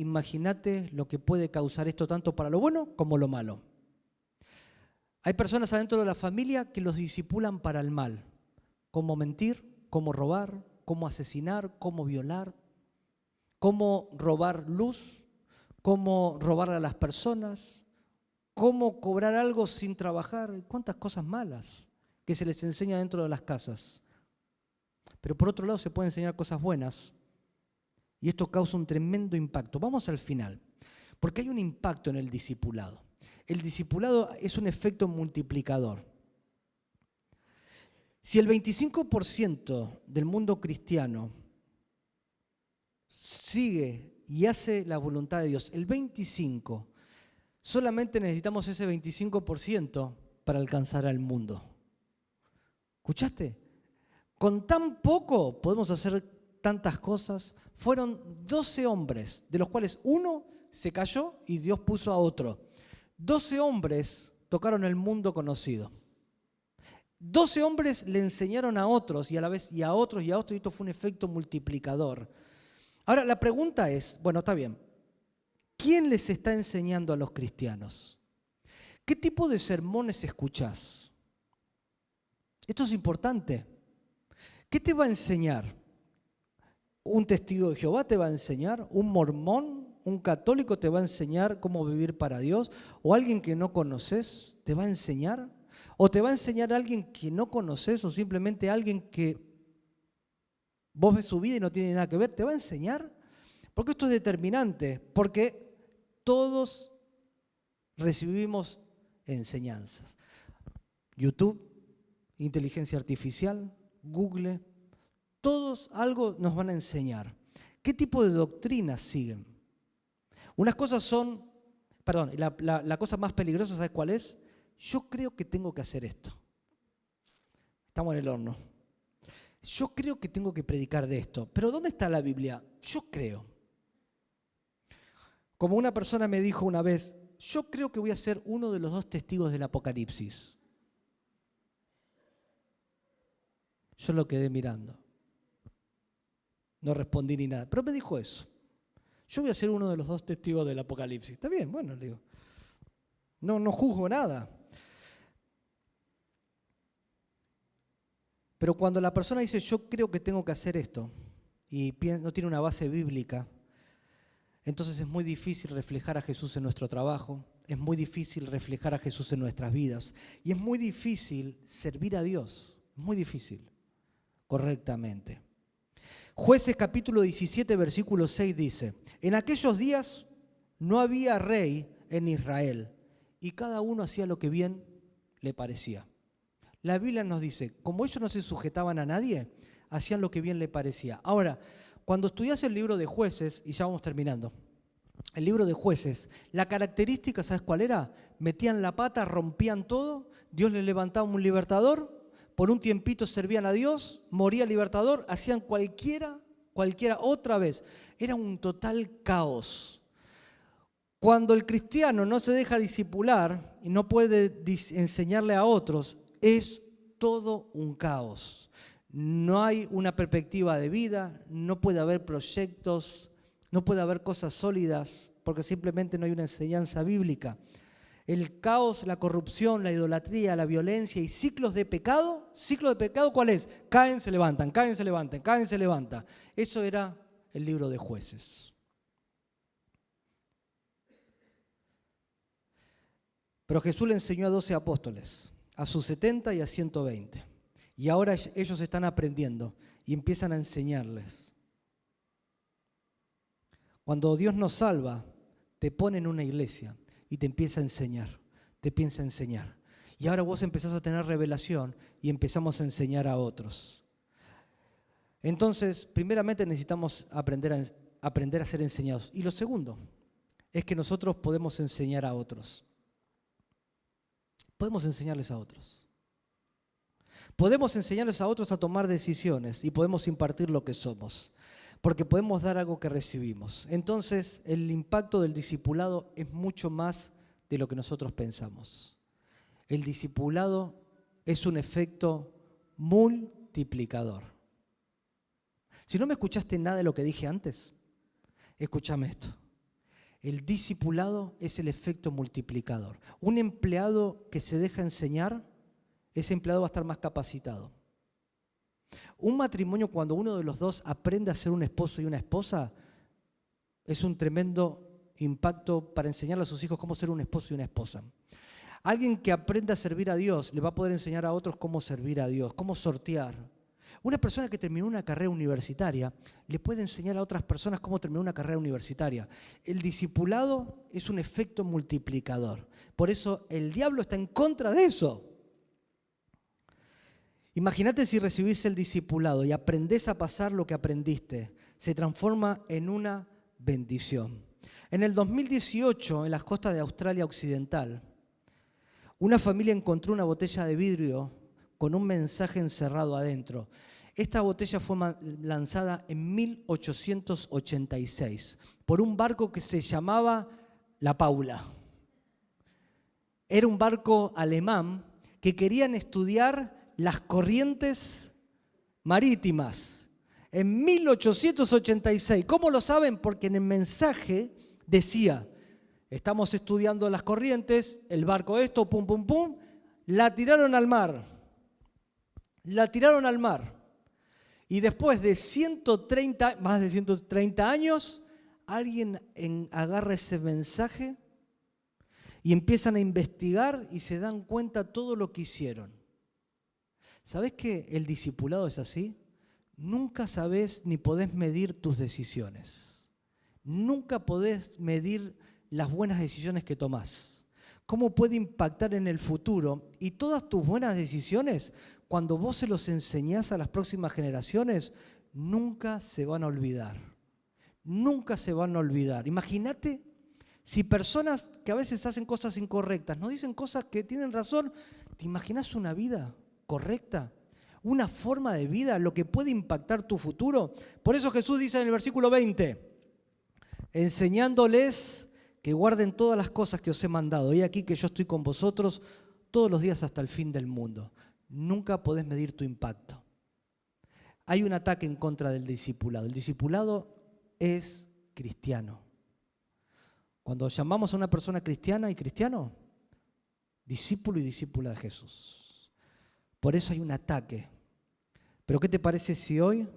[SPEAKER 2] lo que puede causar esto tanto para lo bueno como lo malo. Hay personas adentro de la familia que los discipulan para el mal. Cómo mentir, cómo robar, cómo asesinar, cómo violar, cómo robar luz, cómo robar a las personas, cómo cobrar algo sin trabajar. Cuántas cosas malas que se les enseña dentro de las casas. Pero por otro lado se pueden enseñar cosas buenas y esto causa un tremendo impacto. Vamos al final, porque hay un impacto en el discipulado. El discipulado es un efecto multiplicador. Si el 25% del mundo cristiano sigue y hace la voluntad de Dios, el 25%, solamente necesitamos ese 25% para alcanzar al mundo. ¿Escuchaste? Con tan poco podemos hacer tantas cosas. Fueron 12 hombres, de los cuales uno se cayó y Dios puso a otro. 12 hombres tocaron el mundo conocido. 12 hombres le enseñaron a otros y a la vez y a otros y a otros, y esto fue un efecto multiplicador. Ahora la pregunta es, bueno, está bien, ¿quién les está enseñando a los cristianos? ¿Qué tipo de sermones escuchás? Esto es importante. ¿Qué te va a enseñar? ¿Un testigo de Jehová te va a enseñar? ¿Un mormón? ¿Un católico te va a enseñar cómo vivir para Dios? ¿O alguien que no conoces te va a enseñar? ¿O te va a enseñar alguien que no conoces o simplemente alguien que vos ves su vida y no tiene nada que ver? ¿Te va a enseñar? Porque esto es determinante, porque todos recibimos enseñanzas. YouTube, inteligencia artificial, Google, todos algo nos van a enseñar. ¿Qué tipo de doctrinas siguen? Unas cosas son, la cosa más peligrosa, ¿sabes cuál es? Yo creo que tengo que hacer esto. Estamos en el horno. Yo creo que tengo que predicar de esto. Pero ¿dónde está la Biblia? Yo creo. Como una persona me dijo una vez, yo creo que voy a ser uno de los 2 testigos del Apocalipsis. Yo lo quedé mirando. No respondí ni nada, pero me dijo eso. Yo voy a ser uno de los 2 testigos del Apocalipsis. Está bien, bueno, le digo. No juzgo nada. Pero cuando la persona dice, yo creo que tengo que hacer esto, y no tiene una base bíblica, entonces es muy difícil reflejar a Jesús en nuestro trabajo, es muy difícil reflejar a Jesús en nuestras vidas, y es muy difícil servir a Dios, muy difícil, correctamente. Jueces capítulo 17, versículo 6 dice, en aquellos días no había rey en Israel, y cada uno hacía lo que bien le parecía. La Biblia nos dice, como ellos no se sujetaban a nadie, hacían lo que bien le parecía. Ahora, cuando estudias el libro de Jueces, y ya vamos terminando, el libro de Jueces, la característica, ¿sabes cuál era? Metían la pata, rompían todo, Dios les levantaba un libertador, por un tiempito servían a Dios, moría el libertador, hacían cualquiera otra vez. Era un total caos. Cuando el cristiano no se deja discipular y no puede enseñarle a otros, es todo un caos. No hay una perspectiva de vida, no puede haber proyectos, no puede haber cosas sólidas, porque simplemente no hay una enseñanza bíblica. El caos, la corrupción, la idolatría, la violencia y ciclos de pecado. ¿Ciclo de pecado cuál es? Caen, se levantan, caen, se levantan, caen, se levantan. Eso era el libro de Jueces. Pero Jesús le enseñó a 12 apóstoles, a sus 70 y a 120. Y ahora ellos están aprendiendo y empiezan a enseñarles. Cuando Dios nos salva, te pone en una iglesia y te empieza a enseñar, Y ahora vos empezás a tener revelación y empezamos a enseñar a otros. Entonces, primeramente necesitamos aprender a ser enseñados. Y lo segundo es que nosotros podemos enseñar a otros. Podemos enseñarles a otros. Podemos enseñarles a otros a tomar decisiones y podemos impartir lo que somos, porque podemos dar algo que recibimos. Entonces, el impacto del discipulado es mucho más de lo que nosotros pensamos. El discipulado es un efecto multiplicador. Si no me escuchaste nada de lo que dije antes, escúchame esto. El discipulado es el efecto multiplicador. Un empleado que se deja enseñar, ese empleado va a estar más capacitado. Un matrimonio, cuando uno de los dos aprende a ser un esposo y una esposa, es un tremendo impacto para enseñarle a sus hijos cómo ser un esposo y una esposa. Alguien que aprenda a servir a Dios le va a poder enseñar a otros cómo servir a Dios, cómo sortear. Una persona que terminó una carrera universitaria le puede enseñar a otras personas cómo terminar una carrera universitaria. El discipulado es un efecto multiplicador. Por eso el diablo está en contra de eso. Imagínate si recibís el discipulado y aprendés a pasar lo que aprendiste. Se transforma en una bendición. En el 2018, en las costas de Australia Occidental, una familia encontró una botella de vidrio con un mensaje encerrado adentro. Esta botella fue lanzada en 1886 por un barco que se llamaba La Paula. Era un barco alemán que querían estudiar las corrientes marítimas. En 1886. ¿Cómo lo saben? Porque en el mensaje decía, estamos estudiando las corrientes, el barco esto, pum, pum, pum, la tiraron al mar. La tiraron al mar. Y después de más de 130 años, alguien agarra ese mensaje y empiezan a investigar y se dan cuenta todo lo que hicieron. ¿Sabés que el discipulado es así? Nunca sabés ni podés medir tus decisiones. Nunca podés medir las buenas decisiones que tomás. cómo puede impactar en el futuro. Y todas tus buenas decisiones, cuando vos se los enseñás a las próximas generaciones, nunca se van a olvidar. Nunca se van a olvidar. Imagínate si personas que a veces hacen cosas incorrectas, nos dicen cosas que tienen razón, ¿te imaginas una vida correcta? Una forma de vida, lo que puede impactar tu futuro. Por eso Jesús dice en el versículo 20, enseñándoles que guarden todas las cosas que os he mandado. Y aquí que yo estoy con vosotros todos los días hasta el fin del mundo. Nunca podés medir tu impacto. Hay un ataque en contra del discipulado. El discipulado es cristiano. Cuando llamamos a una persona cristiana y cristiano, discípulo y discípula de Jesús. Por eso hay un ataque. Pero ¿qué te parece si hoy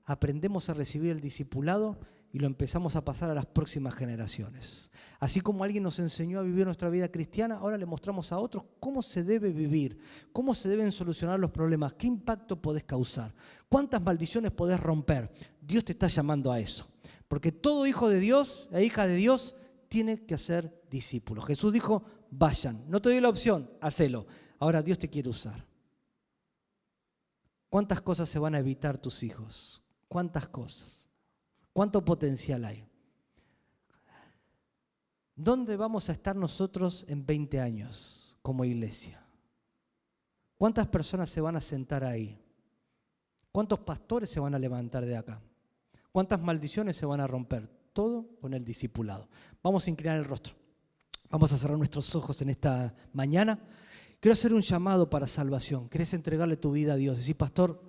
[SPEAKER 2] aprendemos a recibir el discipulado y lo empezamos a pasar a las próximas generaciones? Así como alguien nos enseñó a vivir nuestra vida cristiana, ahora le mostramos a otros cómo se debe vivir, cómo se deben solucionar los problemas, qué impacto podés causar, cuántas maldiciones podés romper. Dios te está llamando a eso. Porque todo hijo de Dios e hija de Dios tiene que ser discípulo. Jesús dijo, vayan. No te doy la opción, hacelo. Ahora Dios te quiere usar. ¿Cuántas cosas se van a evitar tus hijos? ¿Cuántas cosas? ¿Cuánto potencial hay? ¿Dónde vamos a estar nosotros en 20 años como iglesia? ¿Cuántas personas se van a sentar ahí? ¿Cuántos pastores se van a levantar de acá? ¿Cuántas maldiciones se van a romper? Todo con el discipulado. Vamos a inclinar el rostro. Vamos a cerrar nuestros ojos en esta mañana. Quiero hacer un llamado para salvación. ¿Querés entregarle tu vida a Dios? Decís, pastor,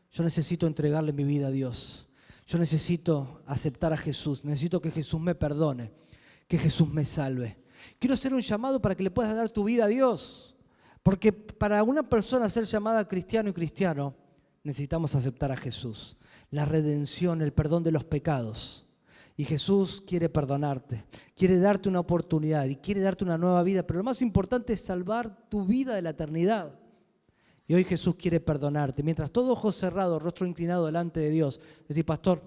[SPEAKER 2] yo necesito entregarle mi vida a Dios. Yo necesito aceptar a Jesús. Necesito que Jesús me perdone, que Jesús me salve. Quiero hacer un llamado para que le puedas dar tu vida a Dios. Porque para una persona ser llamada cristiano y cristiano, necesitamos aceptar a Jesús. La redención, el perdón de los pecados. Y Jesús quiere perdonarte, quiere darte una oportunidad y quiere darte una nueva vida. Pero lo más importante es salvar tu vida de la eternidad. Y hoy Jesús quiere perdonarte. Mientras todo ojo cerrado, rostro inclinado delante de Dios, decís, pastor,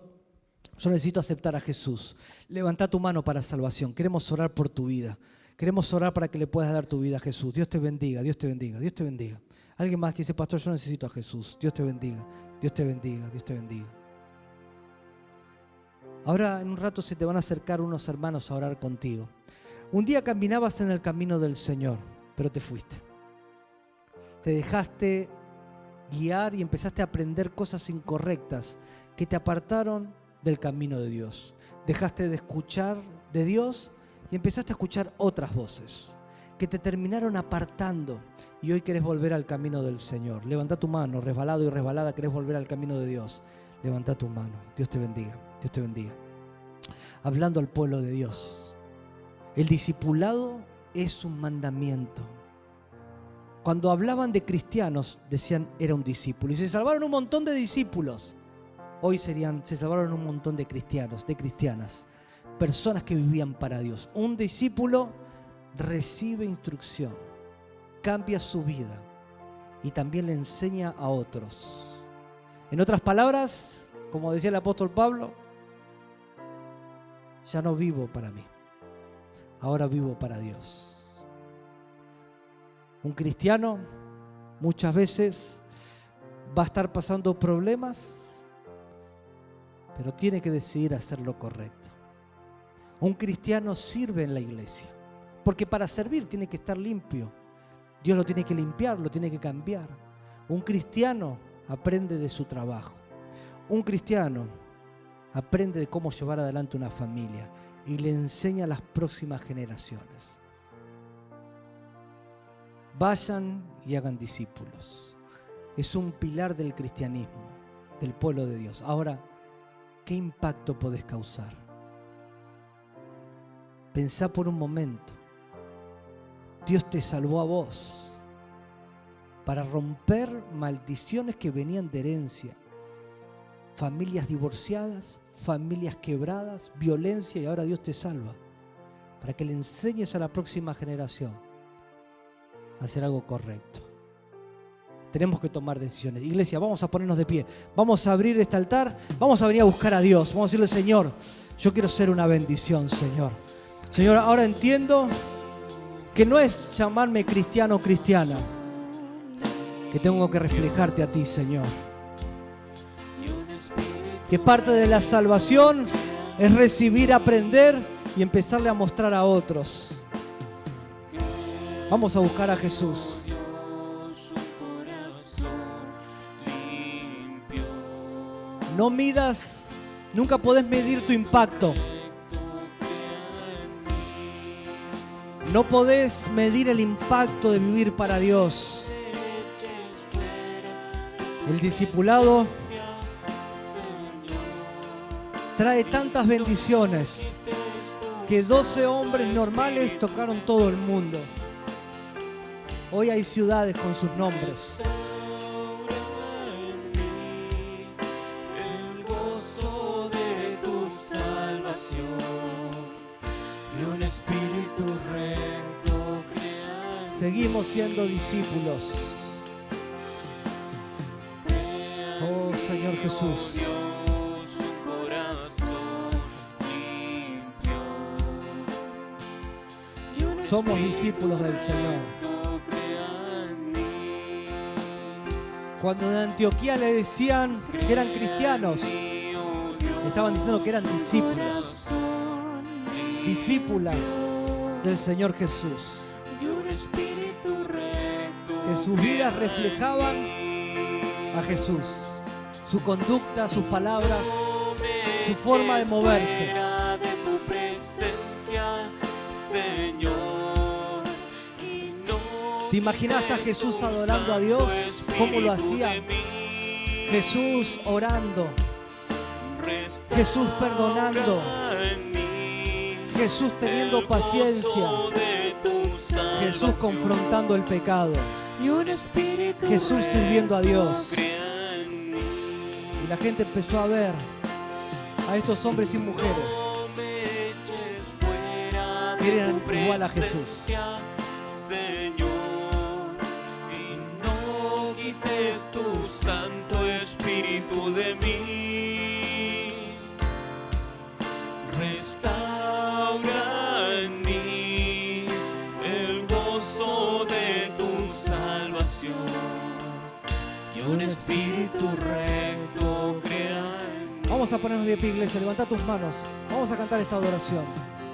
[SPEAKER 2] yo necesito aceptar a Jesús. Levanta tu mano para salvación. Queremos orar por tu vida. Queremos orar para que le puedas dar tu vida a Jesús. Dios te bendiga, Dios te bendiga, Dios te bendiga. Alguien más que dice, pastor, yo necesito a Jesús. Dios te bendiga, Dios te bendiga, Dios te bendiga. Ahora en un rato se te van a acercar unos hermanos a orar contigo. Un día caminabas en el camino del Señor, pero te fuiste. Te dejaste guiar y empezaste a aprender cosas incorrectas que te apartaron del camino de Dios. Dejaste de escuchar de Dios y empezaste a escuchar otras voces que te terminaron apartando y hoy querés volver al camino del Señor. Levanta tu mano, resbalado y resbalada, querés volver al camino de Dios. Levanta tu mano. Dios te bendiga. Dios te bendiga. Hablando al pueblo de Dios. El discipulado es un mandamiento. Cuando hablaban de cristianos, decían era un discípulo. Y se salvaron un montón de discípulos. Hoy se salvaron un montón de cristianos, de cristianas. Personas que vivían para Dios. Un discípulo recibe instrucción, cambia su vida y también le enseña a otros. En otras palabras, como decía el apóstol Pablo, ya no vivo para mí, ahora vivo para Dios. Un cristiano muchas veces va a estar pasando problemas, pero tiene que decidir hacer lo correcto. Un cristiano sirve en la iglesia, porque para servir tiene que estar limpio. Dios lo tiene que limpiar, lo tiene que cambiar. Un cristiano aprende de su trabajo. Un cristiano aprende de cómo llevar adelante una familia y le enseña a las próximas generaciones. Vayan y hagan discípulos. Es un pilar del cristianismo, del pueblo de Dios. Ahora, ¿qué impacto podés causar? Pensá por un momento. Dios te salvó a vos para romper maldiciones que venían de herencia. Familias divorciadas, familias quebradas, violencia, y ahora Dios te salva para que le enseñes a la próxima generación a hacer algo correcto. Tenemos que tomar decisiones. Iglesia, vamos a ponernos de pie. Vamos a abrir este altar. Vamos a venir a buscar a Dios. Vamos a decirle, Señor, yo quiero ser una bendición, Señor. Señor, ahora entiendo que no es llamarme cristiano o cristiana, que tengo que reflejarte a ti, Señor. Que parte de la salvación es recibir, aprender y empezarle a mostrar a otros. Vamos a buscar a Jesús. No midas, nunca podés medir tu impacto. No podés medir el impacto de vivir para Dios. El discipulado trae tantas bendiciones que 12 hombres normales tocaron todo el mundo. Hoy hay ciudades con sus nombres.
[SPEAKER 1] El gozo de tu salvación y un espíritu recto crea.
[SPEAKER 2] Seguimos siendo discípulos. Oh Señor Jesús. Somos discípulos del Señor. Cuando en Antioquía le decían que eran cristianos, le estaban diciendo que eran discípulos, discípulas del Señor Jesús, que sus vidas reflejaban a Jesús, su conducta, sus palabras, su forma de moverse. ¿Te imaginas a Jesús adorando a Dios? ¿Cómo lo hacía? Jesús orando, Jesús perdonando, Jesús teniendo paciencia, Jesús confrontando el pecado, Jesús sirviendo a Dios. Y la gente empezó a ver a estos hombres y mujeres que eran igual a Jesús.
[SPEAKER 1] Tu Santo Espíritu de mí, restaura en mí el gozo de tu salvación y un espíritu recto crea en mí.
[SPEAKER 2] Vamos a ponernos de pie, iglesia, levanta tus manos, vamos a cantar esta adoración.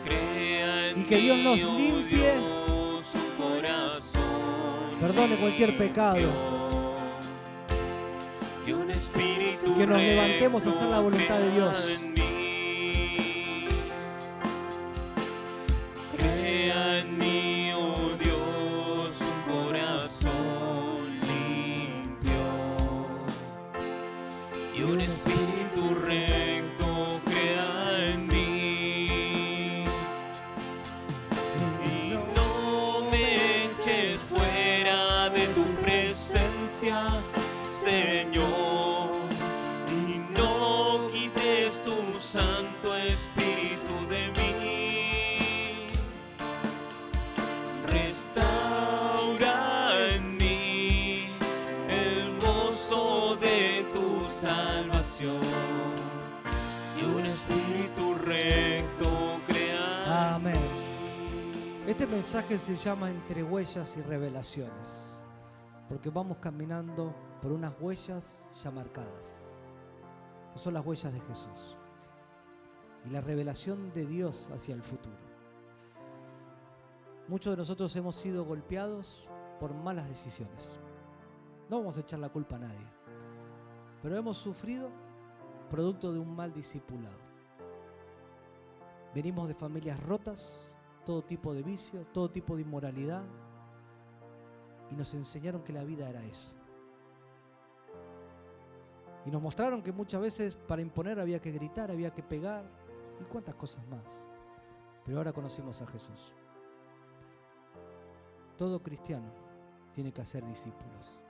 [SPEAKER 1] Crea en
[SPEAKER 2] y que Dios nos
[SPEAKER 1] mí, oh
[SPEAKER 2] limpie,
[SPEAKER 1] Dios, su corazón
[SPEAKER 2] perdone cualquier pecado.
[SPEAKER 1] Que
[SPEAKER 2] nos levantemos a hacer la voluntad de Dios.
[SPEAKER 1] Crea en mí, oh Dios, un corazón limpio y un espíritu recto crea en mí. Y no me eches fuera de tu presencia, Señor. Santo Espíritu de mí, restaura en mí el gozo de tu salvación y un espíritu recto crea.
[SPEAKER 2] Amén. Este mensaje se llama Entre huellas y revelaciones, porque vamos caminando por unas huellas ya marcadas, que son las huellas de Jesús. Y la revelación de Dios hacia el futuro. Muchos de nosotros hemos sido golpeados por malas decisiones. No vamos a echar la culpa a nadie, pero hemos sufrido producto de un mal discipulado. Venimos de familias rotas, todo tipo de vicio, todo tipo de inmoralidad, y nos enseñaron que la vida era eso. Y nos mostraron que muchas veces para imponer había que gritar, había que pegar, y cuántas cosas más. Pero ahora conocimos a Jesús. Todo cristiano tiene que hacer discípulos.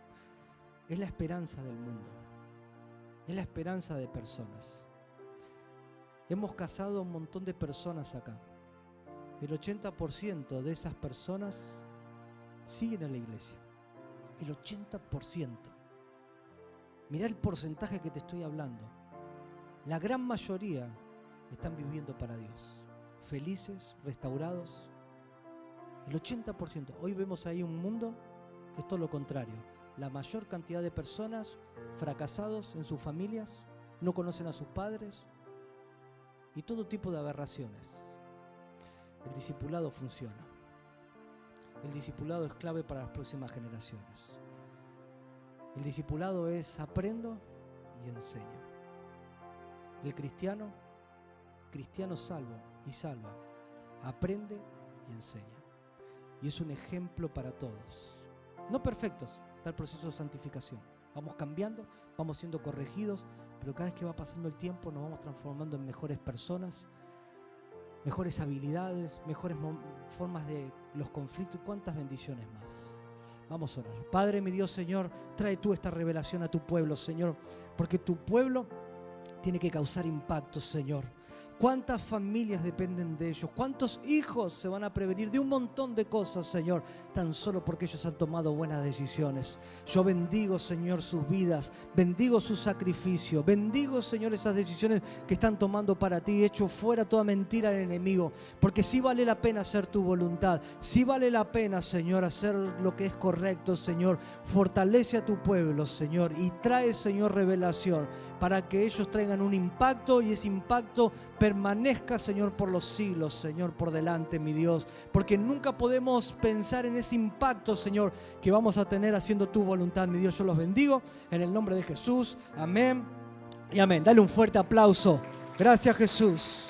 [SPEAKER 2] Es la esperanza del mundo. Es la esperanza de personas. Hemos casado a un montón de personas acá. El 80% de esas personas siguen en la iglesia. El 80%. Mirá el porcentaje que te estoy hablando. La gran mayoría están viviendo para Dios, felices, restaurados. El 80%. Hoy vemos ahí un mundo que es todo lo contrario. La mayor cantidad de personas fracasados en sus familias, no conocen a sus padres y todo tipo de aberraciones. El discipulado funciona. El discipulado es clave para las próximas generaciones. El discipulado es aprendo y enseño. El cristiano salva y salva, aprende y enseña. Y es un ejemplo para todos. No perfectos, está el proceso de santificación. Vamos cambiando, vamos siendo corregidos, pero cada vez que va pasando el tiempo nos vamos transformando en mejores personas, mejores habilidades, mejores formas de los conflictos y cuántas bendiciones más. Vamos a orar. Padre, mi Dios, Señor, trae tú esta revelación a tu pueblo, Señor, porque tu pueblo tiene que causar impacto, Señor. ¿Cuántas familias dependen de ellos? ¿Cuántos hijos se van a prevenir de un montón de cosas, Señor? Tan solo porque ellos han tomado buenas decisiones. Yo bendigo, Señor, sus vidas. Bendigo su sacrificio. Bendigo, Señor, esas decisiones que están tomando para ti. Echo fuera toda mentira al enemigo. Porque sí vale la pena hacer tu voluntad. Sí vale la pena, Señor, hacer lo que es correcto, Señor. Fortalece a tu pueblo, Señor. Y trae, Señor, revelación para que ellos traigan un impacto y ese impacto permanezca, Señor, por los siglos, Señor, por delante, mi Dios, porque nunca podemos pensar en ese impacto, Señor, que vamos a tener haciendo tu voluntad, mi Dios. Yo los bendigo en el nombre de Jesús, amén y amén. Dale un fuerte aplauso. Gracias, Jesús.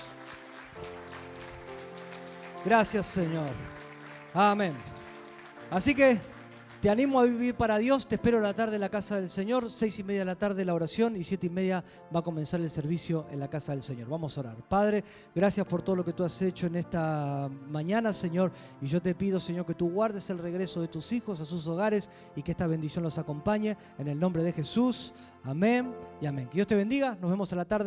[SPEAKER 2] Gracias, Señor. Amén. Así que te animo a vivir para Dios. Te espero a la tarde en la casa del Señor. 6:30 de la tarde la oración y 7:30 va a comenzar el servicio en la casa del Señor. Vamos a orar. Padre, gracias por todo lo que tú has hecho en esta mañana, Señor. Y yo te pido, Señor, que tú guardes el regreso de tus hijos a sus hogares y que esta bendición los acompañe. En el nombre de Jesús. Amén y amén. Que Dios te bendiga. Nos vemos a la tarde.